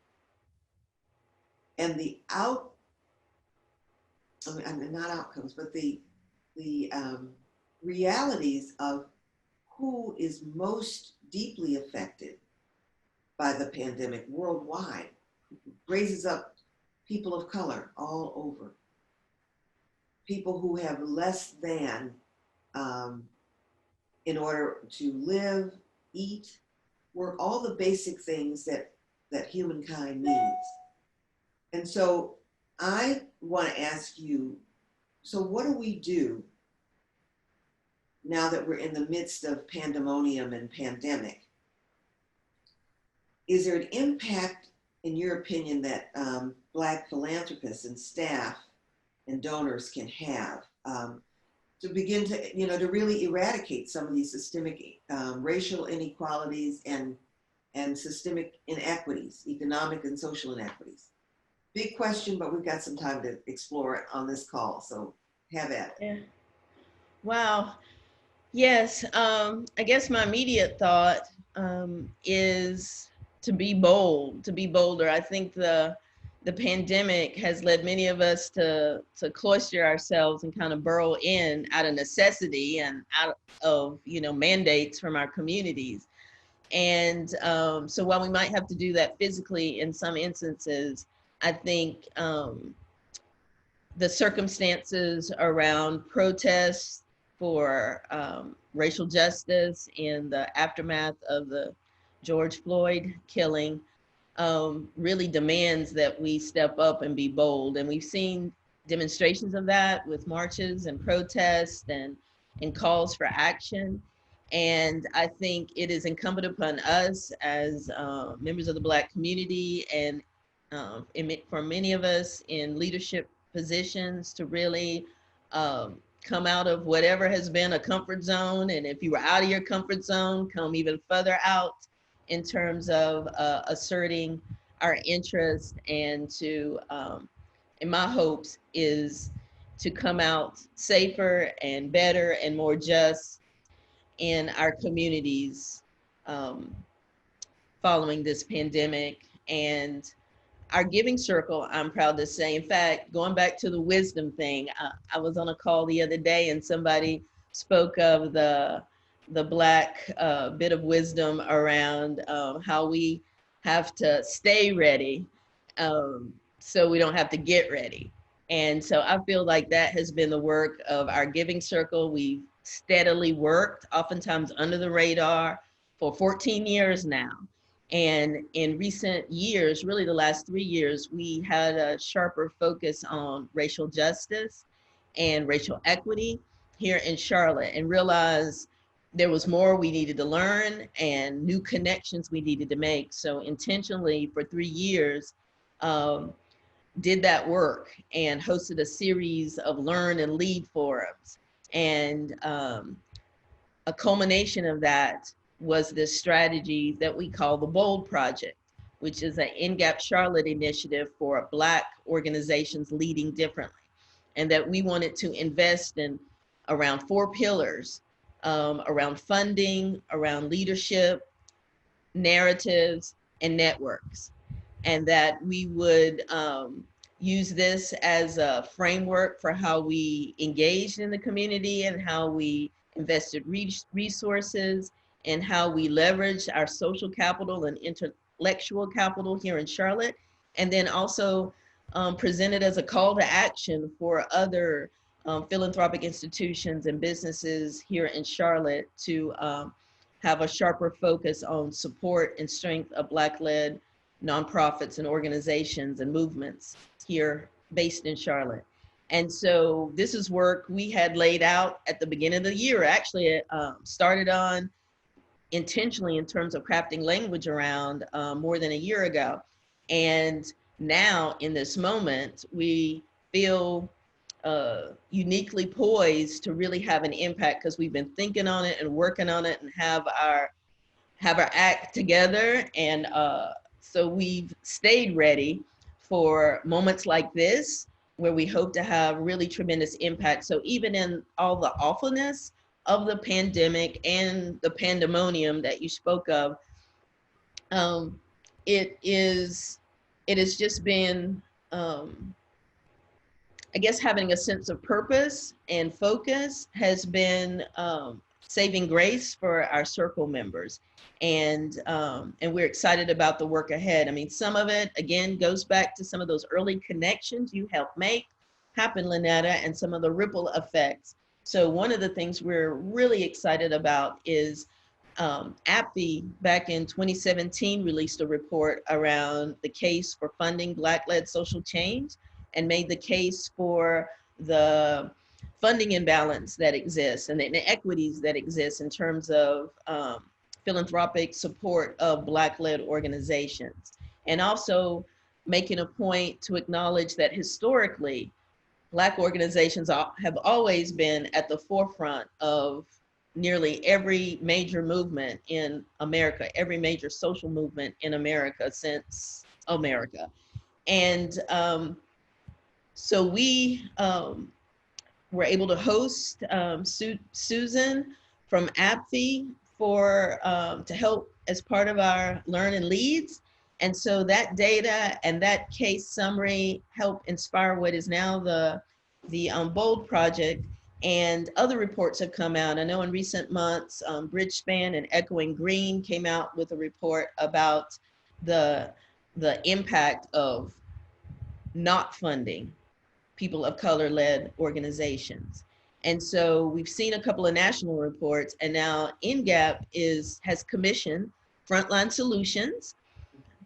S2: And I mean, not outcomes, but the realities of who is most deeply affected by the pandemic worldwide raises up people of color all over, people who have less than in order to live, eat, work, all the basic things that humankind needs. And so I want to ask you, so what do we do now that we're in the midst of pandemonium and pandemic? Is there an impact, in your opinion, that Black philanthropists and staff and donors can have to begin to, to really eradicate some of these systemic racial inequalities and systemic inequities, economic and social inequities? Big question, but we've got some time to explore it on this call, so have at it.
S3: Yeah. Wow. Yes. I guess my immediate thought is to be bold, to be bolder. I think the pandemic has led many of us to cloister ourselves and kind of burrow in out of necessity and out of mandates from our communities. And so while we might have to do that physically in some instances, I think the circumstances around protests for racial justice in the aftermath of the George Floyd killing really demands that we step up and be bold. And we've seen demonstrations of that with marches and protests and calls for action. And I think it is incumbent upon us as members of the Black community and for many of us in leadership positions to really come out of whatever has been a comfort zone. And if you were out of your comfort zone, come even further out in terms of asserting our interest and to, and my hopes is to come out safer and better and more just in our communities following this pandemic. And our giving circle, I'm proud to say, in fact, going back to the wisdom thing, I was on a call the other day and somebody spoke of the Black bit of wisdom around how we have to stay ready so we don't have to get ready. And so I feel like that has been the work of our giving circle. We've steadily worked, oftentimes under the radar, for 14 years now. And in recent years, really the last 3 years, we had a sharper focus on racial justice and racial equity here in Charlotte, and realized there was more we needed to learn and new connections we needed to make. So intentionally for 3 years, did that work and hosted a series of learn and lead forums. And a culmination of that was this strategy that we call the BOLD Project, which is an In-Gap Charlotte initiative for Black organizations leading differently. And that we wanted to invest in around 4 pillars, around funding, around leadership, narratives, and networks. And that we would use this as a framework for how we engaged in the community and how we invested resources and how we leveraged our social capital and intellectual capital here in Charlotte. And then also presented as a call to action for other philanthropic institutions and businesses here in Charlotte to have a sharper focus on support and strength of Black-led nonprofits and organizations and movements here based in Charlotte. And so this is work we had laid out at the beginning of the year. Actually, it started on intentionally in terms of crafting language around more than a year ago. And now in this moment, we feel uniquely poised to really have an impact because we've been thinking on it and working on it and have our act together. And so we've stayed ready for moments like this where we hope to have really tremendous impact. So even in all the awfulness of the pandemic and the pandemonium that you spoke of, um, it has just been, I guess, having a sense of purpose and focus has been saving grace for our circle members. And we're excited about the work ahead. I mean, some of it, again, goes back to some of those early connections you helped make happen, Linetta, and some of the ripple effects. So one of the things we're really excited about is APFI back in 2017 released a report around the case for funding Black-led social change, and made the case for the funding imbalance that exists and the inequities that exist in terms of philanthropic support of Black-led organizations. And also making a point to acknowledge that historically, Black organizations have always been at the forefront of nearly every major movement in America, every major social movement in America since America. And so we were able to host Susan from APFI to help as part of our Learn and Leads. And so that data and that case summary helped inspire what is now the BOLD project. And other reports have come out. I know in recent months, Bridgespan and Echoing Green came out with a report about the impact of not funding people of color-led organizations. And so we've seen a couple of national reports, and now NGAP has commissioned Frontline Solutions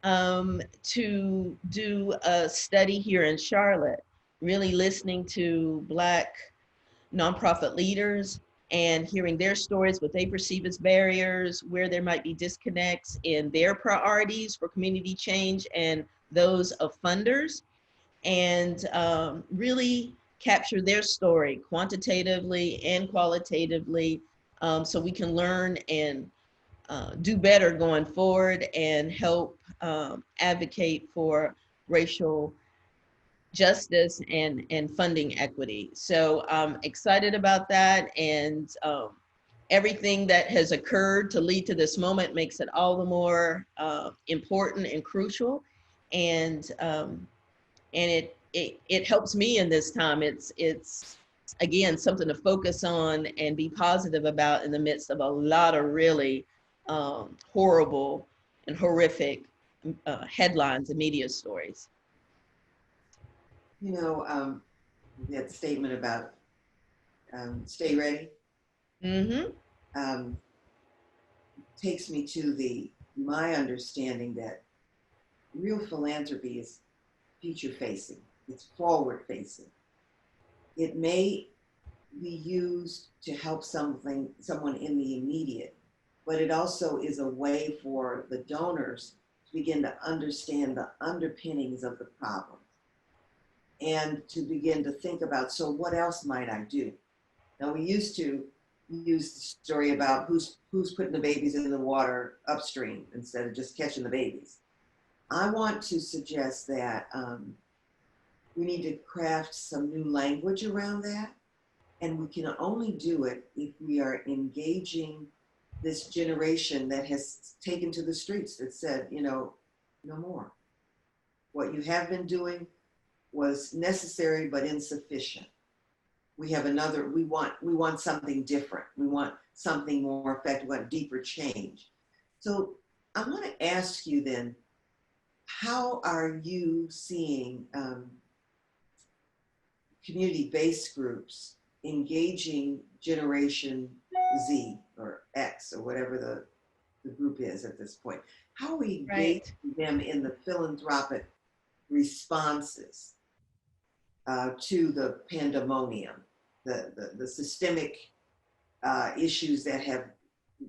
S3: to do a study here in Charlotte, really listening to Black nonprofit leaders and hearing their stories, what they perceive as barriers, where there might be disconnects in their priorities for community change and those of funders, and really capture their story quantitatively and qualitatively, so we can learn and do better going forward and help advocate for racial justice and funding equity. So I'm excited about that, and everything that has occurred to lead to this moment makes it all the more important and crucial. And it helps me in this time. It's again something to focus on and be positive about in the midst of a lot of really horrible and horrific headlines and media stories.
S2: You know, that statement about stay ready takes me to my understanding that real philanthropy is future facing. It's forward facing. It may be used to help someone in the immediate, but it also is a way for the donors to begin to understand the underpinnings of the problem and to begin to think about, so what else might I do? Now, we used to use the story about who's putting the babies in the water upstream instead of just catching the babies. I want to suggest that we need to craft some new language around that. And we can only do it if we are engaging this generation that has taken to the streets that said, you know, no more. What you have been doing was necessary but insufficient. We want something different. We want something more effective, we want deeper change. So I want to ask you then, how are you seeing community-based groups engaging Generation Z or X or whatever the group is at this point? How are we engaging them in the philanthropic responses to the pandemonium, the systemic issues that have,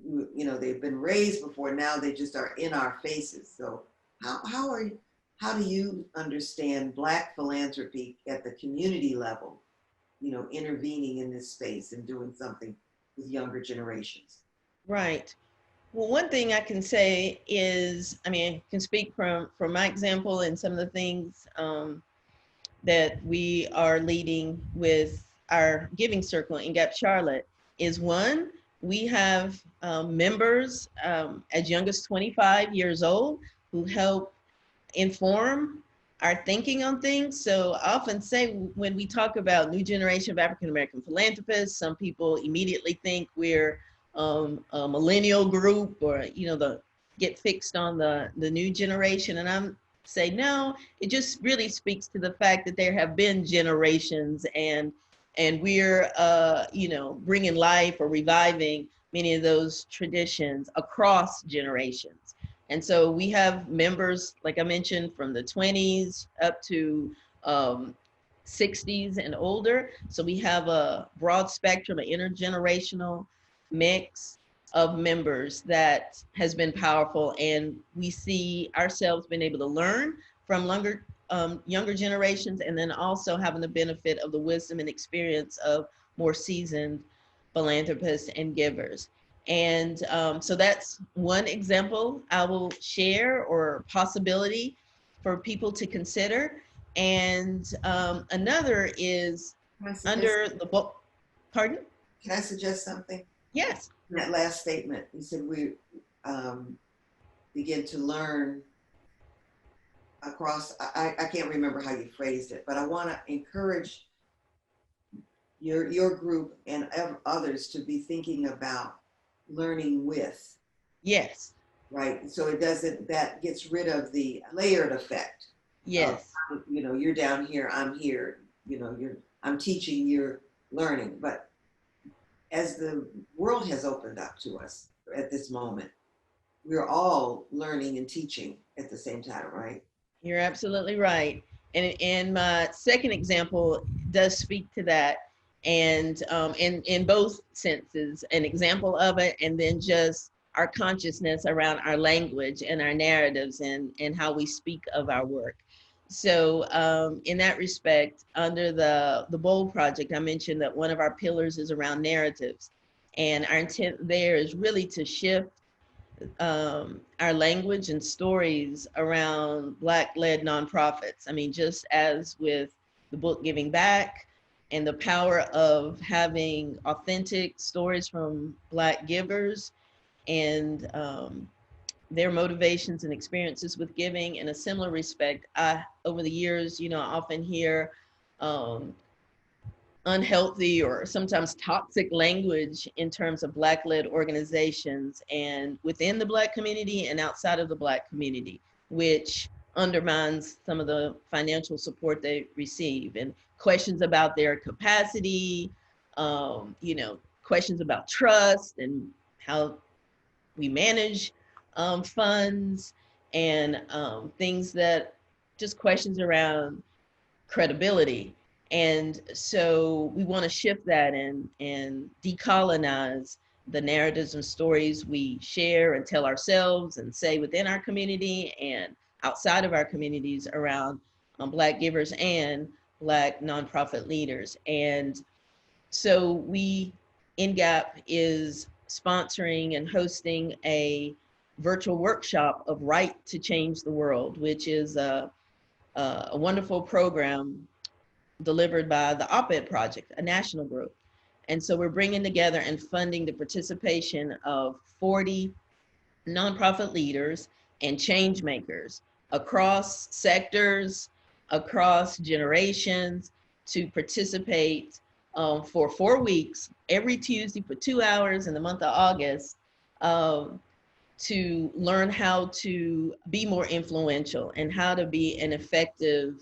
S2: you know, they've been raised before, now they just are in our faces. So how do you understand Black philanthropy at the community level, you know, intervening in this space and doing something with younger generations?
S3: Right. Well, one thing I can say is, I mean, I can speak from my example and some of the things that we are leading with our giving circle in Gap Charlotte is one, we have members as young as 25 years old who help inform our thinking on things. So I often say when we talk about new generation of African American philanthropists, some people immediately think we're a millennial group, or the get fixed on the new generation. And I'm say no, it just really speaks to the fact that there have been generations, and we're bringing life or reviving many of those traditions across generations. And so we have members, like I mentioned, from the 20s up to 60s and older. So we have a broad spectrum, an intergenerational mix of members that has been powerful. And we see ourselves being able to learn from younger generations, and then also having the benefit of the wisdom and experience of more seasoned philanthropists and givers. And so that's one example I will share, or possibility for people to consider. And another is under the book. Pardon?
S2: Can I suggest something?
S3: Yes.
S2: In that last statement, you said we begin to learn across, I can't remember how you phrased it, but I want to encourage your group and others to be thinking about learning with.
S3: Yes.
S2: Right. So that gets rid of the layered effect.
S3: Yes.
S2: You're down here, I'm here, I'm teaching, you're learning. But as the world has opened up to us at this moment, we're all learning and teaching at the same time, right?
S3: You're absolutely right. And my second example does speak to that. And in both senses, an example of it, and then just our consciousness around our language and our narratives and how we speak of our work. So in that respect, under the BOLD project, I mentioned that one of our pillars is around narratives. And our intent there is really to shift our language and stories around Black-led nonprofits. I mean, just as with the book Giving Back, and the power of having authentic stories from Black givers and their motivations and experiences with giving. In a similar respect, over the years, I often hear unhealthy or sometimes toxic language in terms of Black-led organizations, and within the Black community and outside of the Black community, which undermines some of the financial support they receive, and questions about their capacity, questions about trust and how we manage funds, and things that just questions around credibility. And so we want to shift that and decolonize the narratives and stories we share and tell ourselves and say within our community and outside of our communities around Black givers and Black nonprofit leaders. And so we, NGAP, is sponsoring and hosting a virtual workshop of Right to Change the World, which is a wonderful program delivered by the Op-Ed Project, a national group. And so we're bringing together and funding the participation of 40 nonprofit leaders and change makers across sectors, across generations, to participate for 4 weeks, every Tuesday for 2 hours in the month of August, to learn how to be more influential and how to be an effective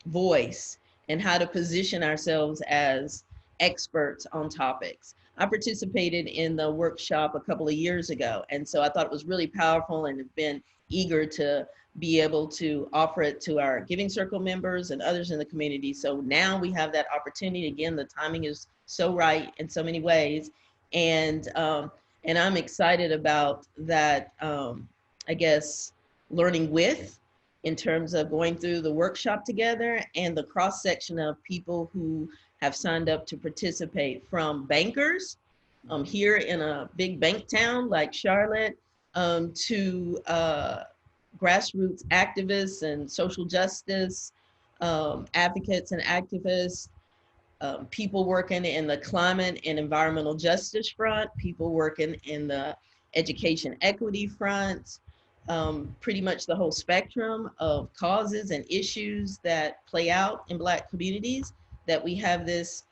S3: voice, and how to position ourselves as experts on topics. I participated in the workshop a couple of years ago, and so I thought it was really powerful, and have been eager to be able to offer it to our Giving Circle members and others in the community. So now we have that opportunity. Again, the timing is so right in so many ways, and I'm excited about that. I guess learning with, in terms of going through the workshop together, and the cross section of people who have signed up to participate, from bankers here in a big bank town like Charlotte, to grassroots activists and social justice advocates and activists, people working in the climate and environmental justice front, people working in the education equity front, pretty much the whole spectrum of causes and issues that play out in Black communities, that we have this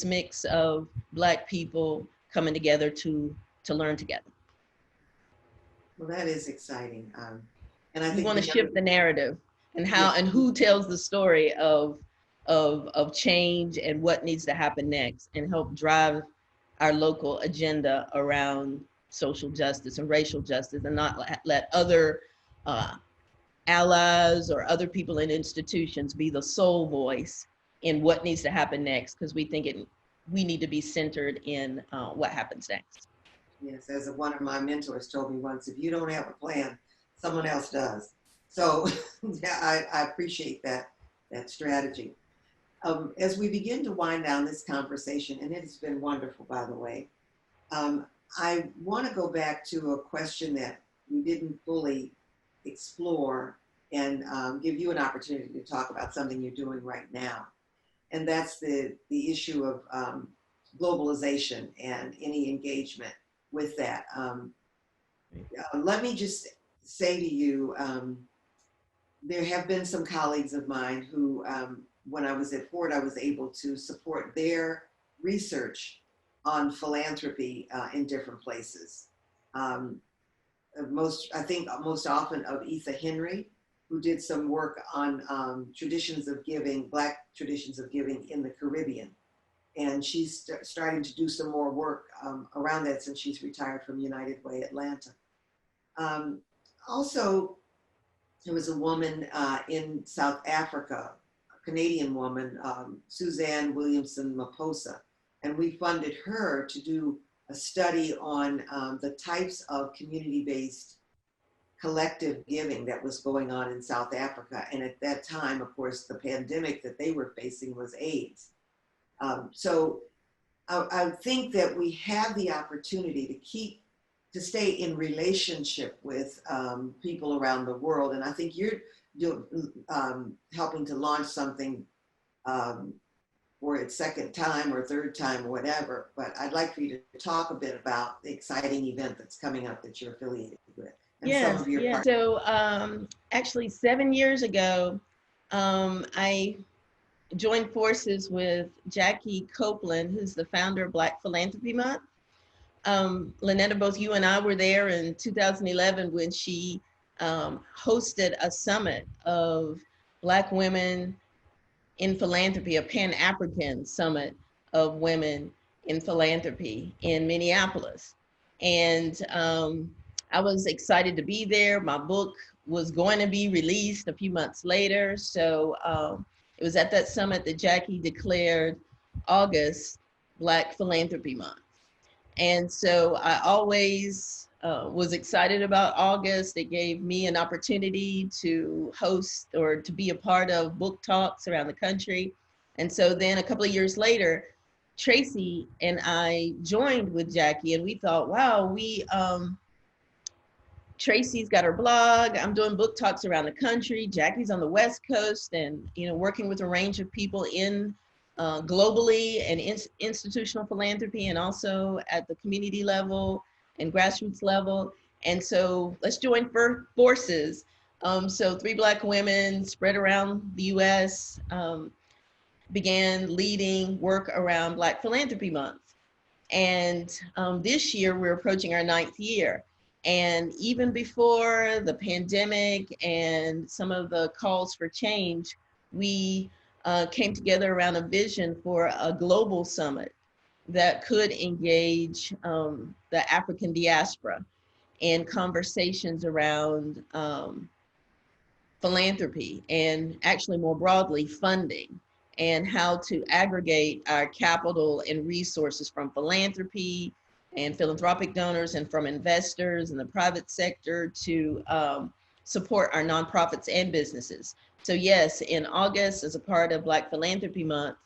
S3: mix of Black people coming together to learn together.
S2: Well, that is exciting. And I
S3: We
S2: think
S3: want to shift the narrative and how and who tells the story of change and what needs to happen next, and help drive our local agenda around social justice and racial justice, and not let other allies or other people in institutions be the sole voice in what needs to happen next, because we think we need to be centered in what happens next.
S2: Yes, as one of my mentors told me once, if you don't have a plan, someone else does. So yeah, I appreciate that strategy. As we begin to wind down this conversation, and it has been wonderful, by the way, I want to go back to a question that we didn't fully explore, and give you an opportunity to talk about something you're doing right now. And that's the issue of globalization and any engagement with that. Let me just say to you, there have been some colleagues of mine who, when I was at Ford, I was able to support their research on philanthropy in different places. I think most often of Etha Henry, who did some work on traditions of giving, Black traditions of giving in the Caribbean. And she's starting to do some more work around that since she's retired from United Way Atlanta. Also, there was a woman in South Africa, a Canadian woman, Suzanne Williamson Maposa, and we funded her to do a study on the types of community-based collective giving that was going on in South Africa. And at that time, of course, the pandemic that they were facing was AIDS. So I think that we have the opportunity to stay in relationship with people around the world. And I think you're helping to launch something for its second time or third time or whatever. But I'd like for you to talk a bit about the exciting event that's coming up that you're affiliated with. And
S3: yes,
S2: some of your
S3: yeah. So actually 7 years ago, I joined forces with Jackie Copeland, who's the founder of Black Philanthropy Month. Linetta, both you and I were there in 2011 when she hosted a summit of Black women in philanthropy, a Pan-African summit of women in philanthropy in Minneapolis. And I was excited to be there. My book was going to be released a few months later. So it was at that summit that Jackie declared August Black Philanthropy Month. And so I always was excited about August. It gave me an opportunity to host or to be a part of book talks around the country. And so then a couple of years later, Tracy and I joined with Jackie, and we thought, wow, Tracy's got her blog. I'm doing book talks around the country. Jackie's on the West Coast, and working with a range of people in globally and institutional philanthropy, and also at the community level and grassroots level. And so let's join forces. So 3 Black women spread around the U.S. Began leading work around Black Philanthropy Month. And this year we're approaching our 9th year. And even before the pandemic and some of the calls for change, we came together around a vision for a global summit that could engage the African diaspora in conversations around philanthropy, and actually more broadly funding, and how to aggregate our capital and resources from philanthropy and philanthropic donors and from investors in the private sector to support our nonprofits and businesses. So yes, in August, as a part of Black Philanthropy Month,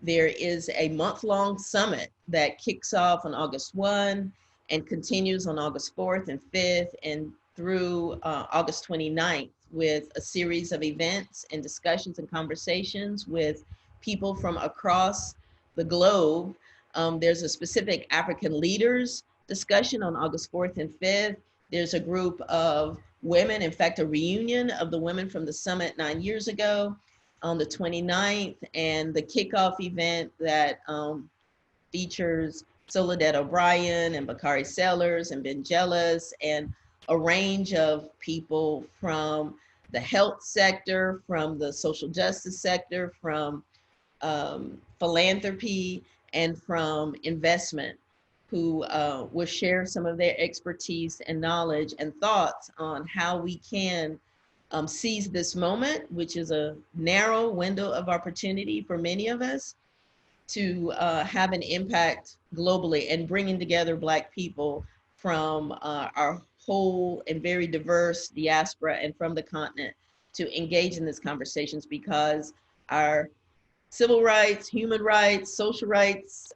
S3: there is a month-long summit that kicks off on August 1 and continues on August 4th and 5th and through August 29th, with a series of events and discussions and conversations with people from across the globe. There's a specific African leaders discussion on August 4th and 5th. There's a group of women, in fact, a reunion of the women from the summit 9 years ago on the 29th, and the kickoff event that features Soledad O'Brien and Bakari Sellers and Ben Jealous and a range of people from the health sector, from the social justice sector, from philanthropy, and from investment, who will share some of their expertise and knowledge and thoughts on how we can seize this moment, which is a narrow window of opportunity for many of us, to have an impact globally and bringing together Black people from our whole and very diverse diaspora and from the continent to engage in these conversations, because our civil rights, human rights, social rights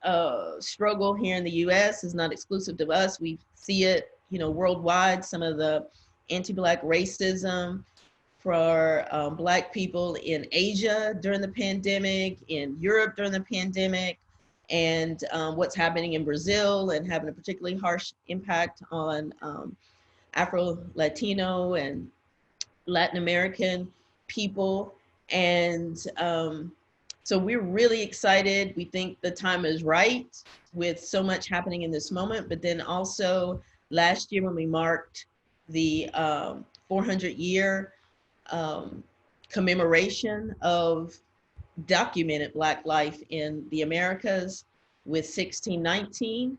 S3: struggle here in the US is not exclusive to us. We see it, worldwide. Some of the anti-Black racism for Black people in Asia during the pandemic, in Europe during the pandemic, and what's happening in Brazil and having a particularly harsh impact on Afro-Latino and Latin American people. And so we're really excited. We think the time is right with so much happening in this moment, but then also last year when we marked the 400-year commemoration of documented Black life in the Americas with 1619.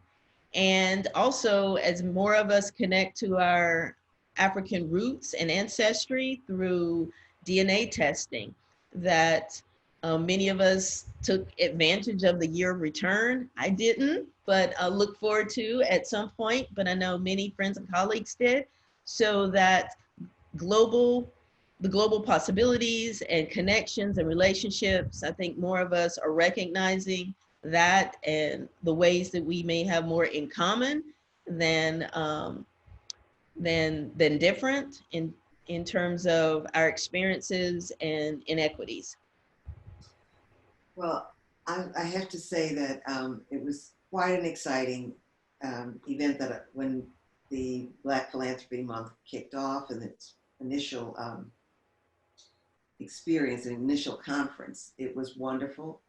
S3: And also, as more of us connect to our African roots and ancestry through DNA testing, that many of us took advantage of the year of return. I didn't, but I look forward to at some point, but I know many friends and colleagues did, so that the global possibilities and connections and relationships, I think more of us are recognizing that and the ways that we may have more in common than different in terms of our experiences and inequities.
S2: Well, I have to say that it was quite an exciting event that when the Black Philanthropy Month kicked off and its initial experience, an initial conference. It was wonderful.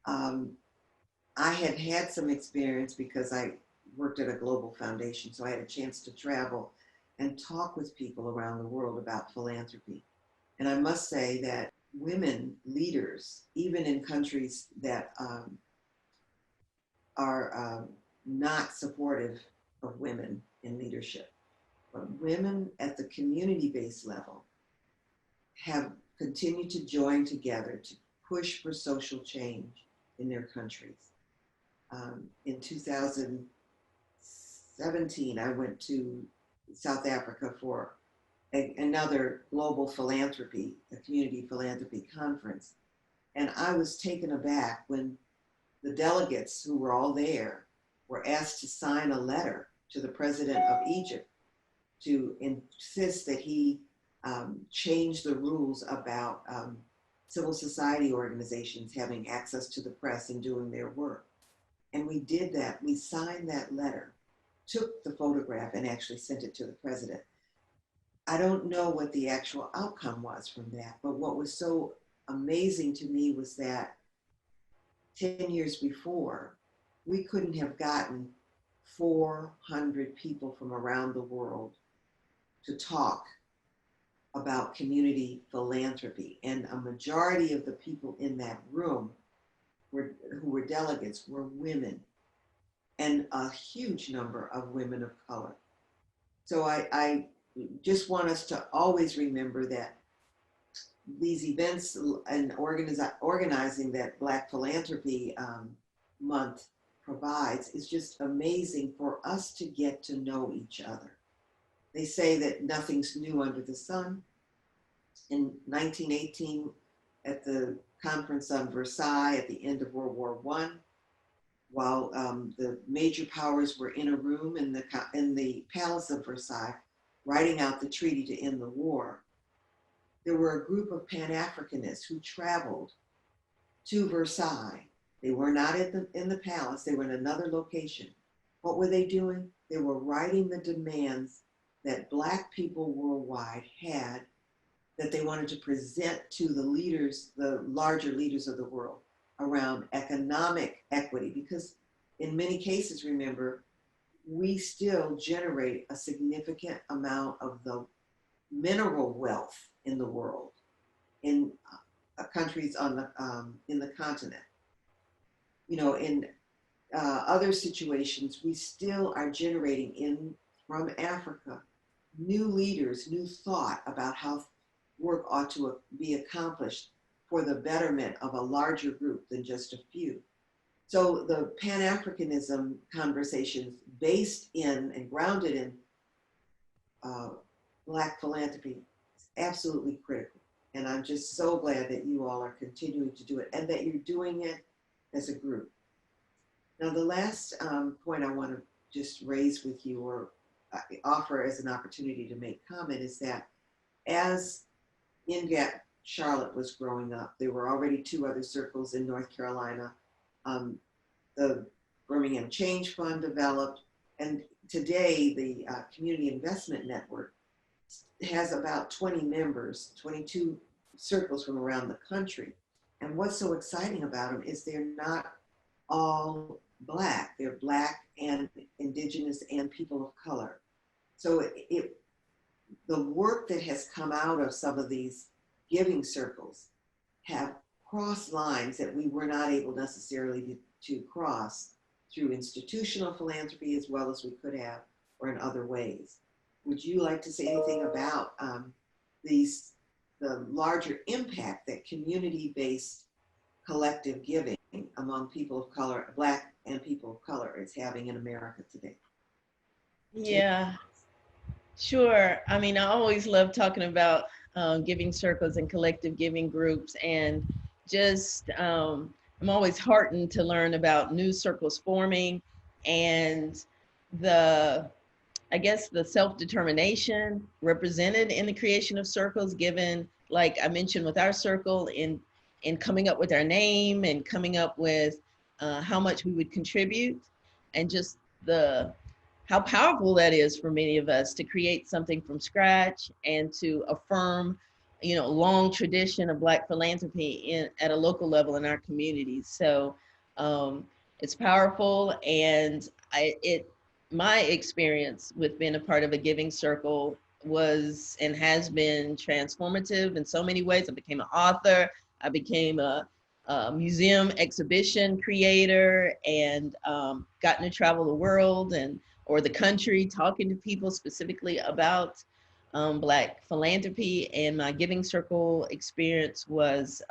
S2: I had had some experience because I worked at a global foundation, so I had a chance to travel and talk with people around the world about philanthropy. And I must say that women leaders, even in countries that are not supportive of women in leadership, but women at the community-based level have continued to join together to push for social change in their countries. In 2017, I went to South Africa for another global philanthropy, a community philanthropy conference. And I was taken aback when the delegates who were all there were asked to sign a letter to the president of Egypt to insist that he change the rules about civil society organizations having access to the press and doing their work. And we did that. We signed that letter, took the photograph, and actually sent it to the president. I don't know what the actual outcome was from that, but what was so amazing to me was that 10 years before, we couldn't have gotten 400 people from around the world to talk about community philanthropy. And a majority of the people in that room who were delegates were women, and a huge number of women of color. So I just want us to always remember that these events and organizing that Black Philanthropy Month provides is just amazing for us to get to know each other. They say that nothing's new under the sun. In 1918, at the conference on Versailles at the end of World War I, while the major powers were in a room in the Palace of Versailles, writing out the treaty to end the war, There were a group of Pan-Africanists who traveled to Versailles. They were not in the palace, they were in another location. What were they doing? They were writing the demands that Black people worldwide had, that they wanted to present to the leaders, the larger leaders of the world, around economic equity. Because in many cases, remember, we still generate a significant amount of the mineral wealth in the world, in countries on in the continent. You know, in other situations, we still are generating from Africa new leaders, new thought about how work ought to be accomplished for the betterment of a larger group than just a few. So the Pan-Africanism conversations based in and grounded in Black philanthropy is absolutely critical. And I'm just so glad that you all are continuing to do it and that you're doing it as a group. Now, the last point I want to just raise with you or offer as an opportunity to make comment is that as INGAT Charlotte was growing up, there were already 2 other circles in North Carolina. The Birmingham Change Fund developed, and today the Community Investment Network has about 20 members, 22 circles from around the country. And what's so exciting about them is they're not all Black. They're Black and Indigenous and people of color. So the work that has come out of some of these giving circles have crossed lines that we were not able necessarily to cross through institutional philanthropy as well as we could have, or in other ways. Would you like to say anything about the larger impact that community-based collective giving among people of color, Black and people of color, is having in America today?
S3: Yeah, sure. I mean, I always love talking about giving circles and collective giving groups, and just I'm always heartened to learn about new circles forming and I guess the self-determination represented in the creation of circles, given, like I mentioned with our circle, in coming up with our name and coming up with how much we would contribute, and just how powerful that is for many of us to create something from scratch and to affirm, you know, long tradition of Black philanthropy at a local level in our communities. So it's powerful, and my experience with being a part of a giving circle was and has been transformative in so many ways. I became an author, I became a museum exhibition creator, and gotten to travel the world or the country talking to people specifically about Black philanthropy. And my giving circle experience was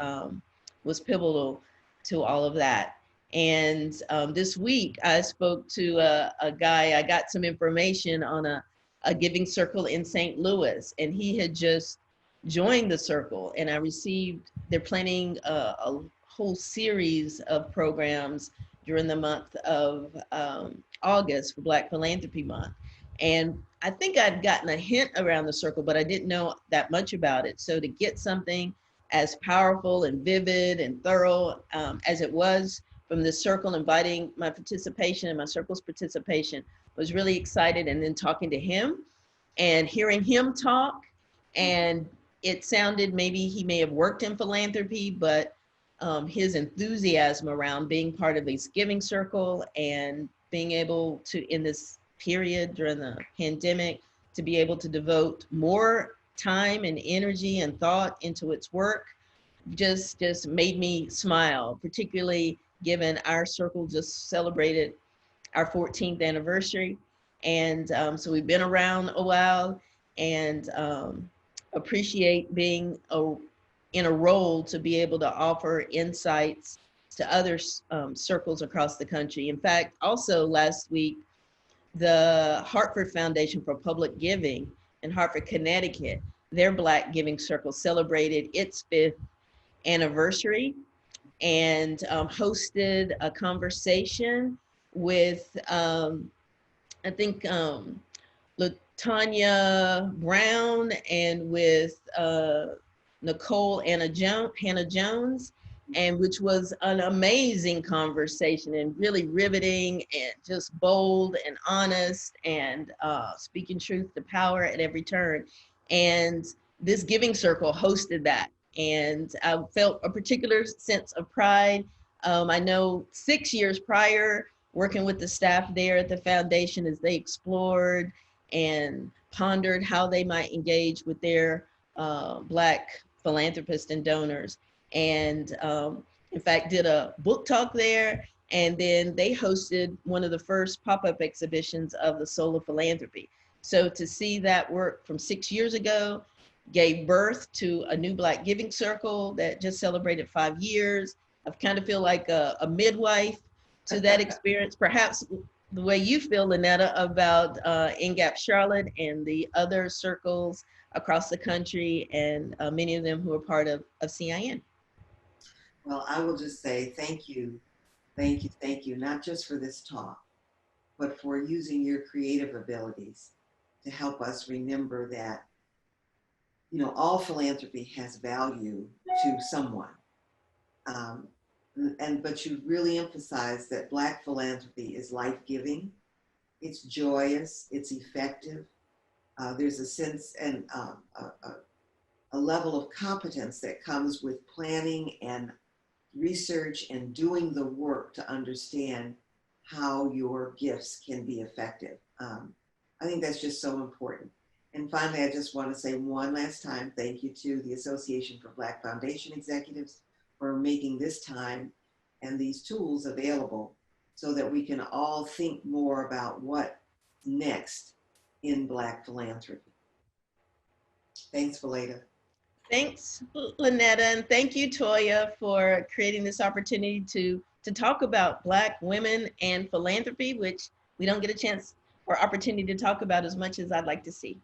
S3: pivotal to all of that. And this week I spoke to a guy. I got some information on a giving circle in St. Louis, and he had just joined the circle, and they're planning a whole series of programs during the month of August for Black Philanthropy Month. And I think I'd gotten a hint around the circle, but I didn't know that much about it. So to get something as powerful and vivid and thorough as it was from the circle, inviting my participation and my circle's participation, was really excited. And then talking to him and hearing him talk, and it sounded maybe he may have worked in philanthropy, but his enthusiasm around being part of this giving circle and being able to, in this period during the pandemic, to be able to devote more time and energy and thought into its work just made me smile, particularly given our circle just celebrated our 14th anniversary. And so we've been around a while, and appreciate being in a role to be able to offer insights to other circles across the country. In fact, also last week, the Hartford Foundation for Public Giving in Hartford, Connecticut, their Black Giving Circle celebrated its 5th anniversary, and hosted a conversation with, I think, LaTanya Brown, and with Nicole Hannah Jones, and which was an amazing conversation and really riveting and just bold and honest and speaking truth to power at every turn. And this giving circle hosted that. And I felt a particular sense of pride. I know 6 years prior, working with the staff there at the foundation as they explored and pondered how they might engage with their Black philanthropists and donors. And in fact, did a book talk there. And then they hosted one of the first pop-up exhibitions of the Soul of Philanthropy. So to see that work from 6 years ago gave birth to a new Black Giving Circle that just celebrated 5 years. I kind of feel like a midwife to that experience, perhaps the way you feel, Linetta, about NGAP Charlotte and the other circles across the country, and many of them who are part of CIN.
S2: Well, I will just say thank you, not just for this talk, but for using your creative abilities to help us remember that, you know, all philanthropy has value to someone. But you really emphasize that Black philanthropy is life-giving, it's joyous, it's effective. There's a sense and a level of competence that comes with planning and research and doing the work to understand how your gifts can be effective. I think that's just so important. And finally, I just want to say one last time, thank you to the Association for Black Foundation Executives for making this time and these tools available so that we can all think more about what's next in Black philanthropy. Thanks, Valaida.
S3: Thanks, Linetta, and thank you, Toya, for creating this opportunity to talk about Black women and philanthropy, which we don't get a chance or opportunity to talk about as much as I'd like to see.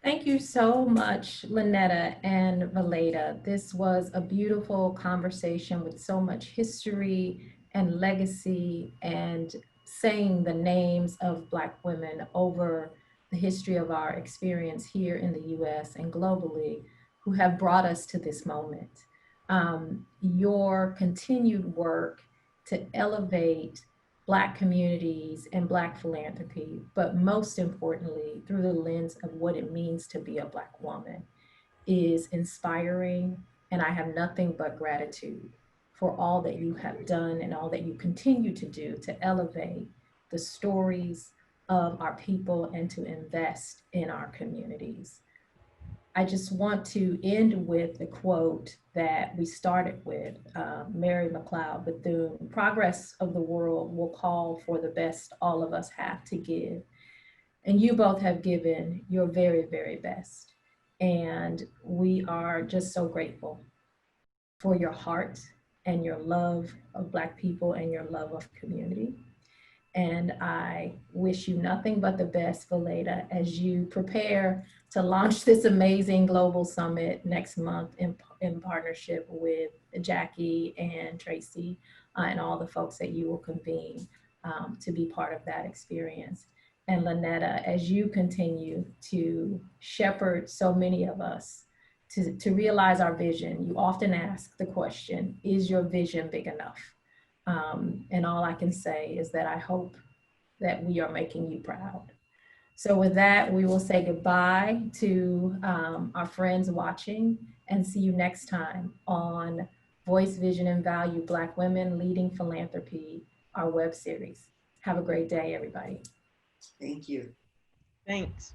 S1: Thank you so much, Linetta and Valaida. This was a beautiful conversation with so much history and legacy, and saying the names of Black women over the history of our experience here in the US and globally, who have brought us to this moment. Your continued work to elevate Black communities and Black philanthropy, but most importantly, through the lens of what it means to be a Black woman, is inspiring. And I have nothing but gratitude for all that you have done and all that you continue to do to elevate the stories of our people and to invest in our communities. I just want to end with the quote that we started with, Mary McLeod Bethune: "Progress of the world will call for the best all of us have to give." And you both have given your very, very best. And we are just so grateful for your heart and your love of Black people and your love of community. And I wish you nothing but the best, Valaida, as you prepare to launch this amazing global summit next month in partnership with Jackie and Tracy and all the folks that you will convene to be part of that experience. And Linetta, as you continue to shepherd so many of us to realize our vision, you often ask the question, is your vision big enough? And all I can say is that I hope that we are making you proud. So with that, we will say goodbye to our friends watching, and see you next time on Voice, Vision, and Value: Black Women Leading Philanthropy, our web series. Have a great day, everybody.
S2: Thank you.
S3: Thanks.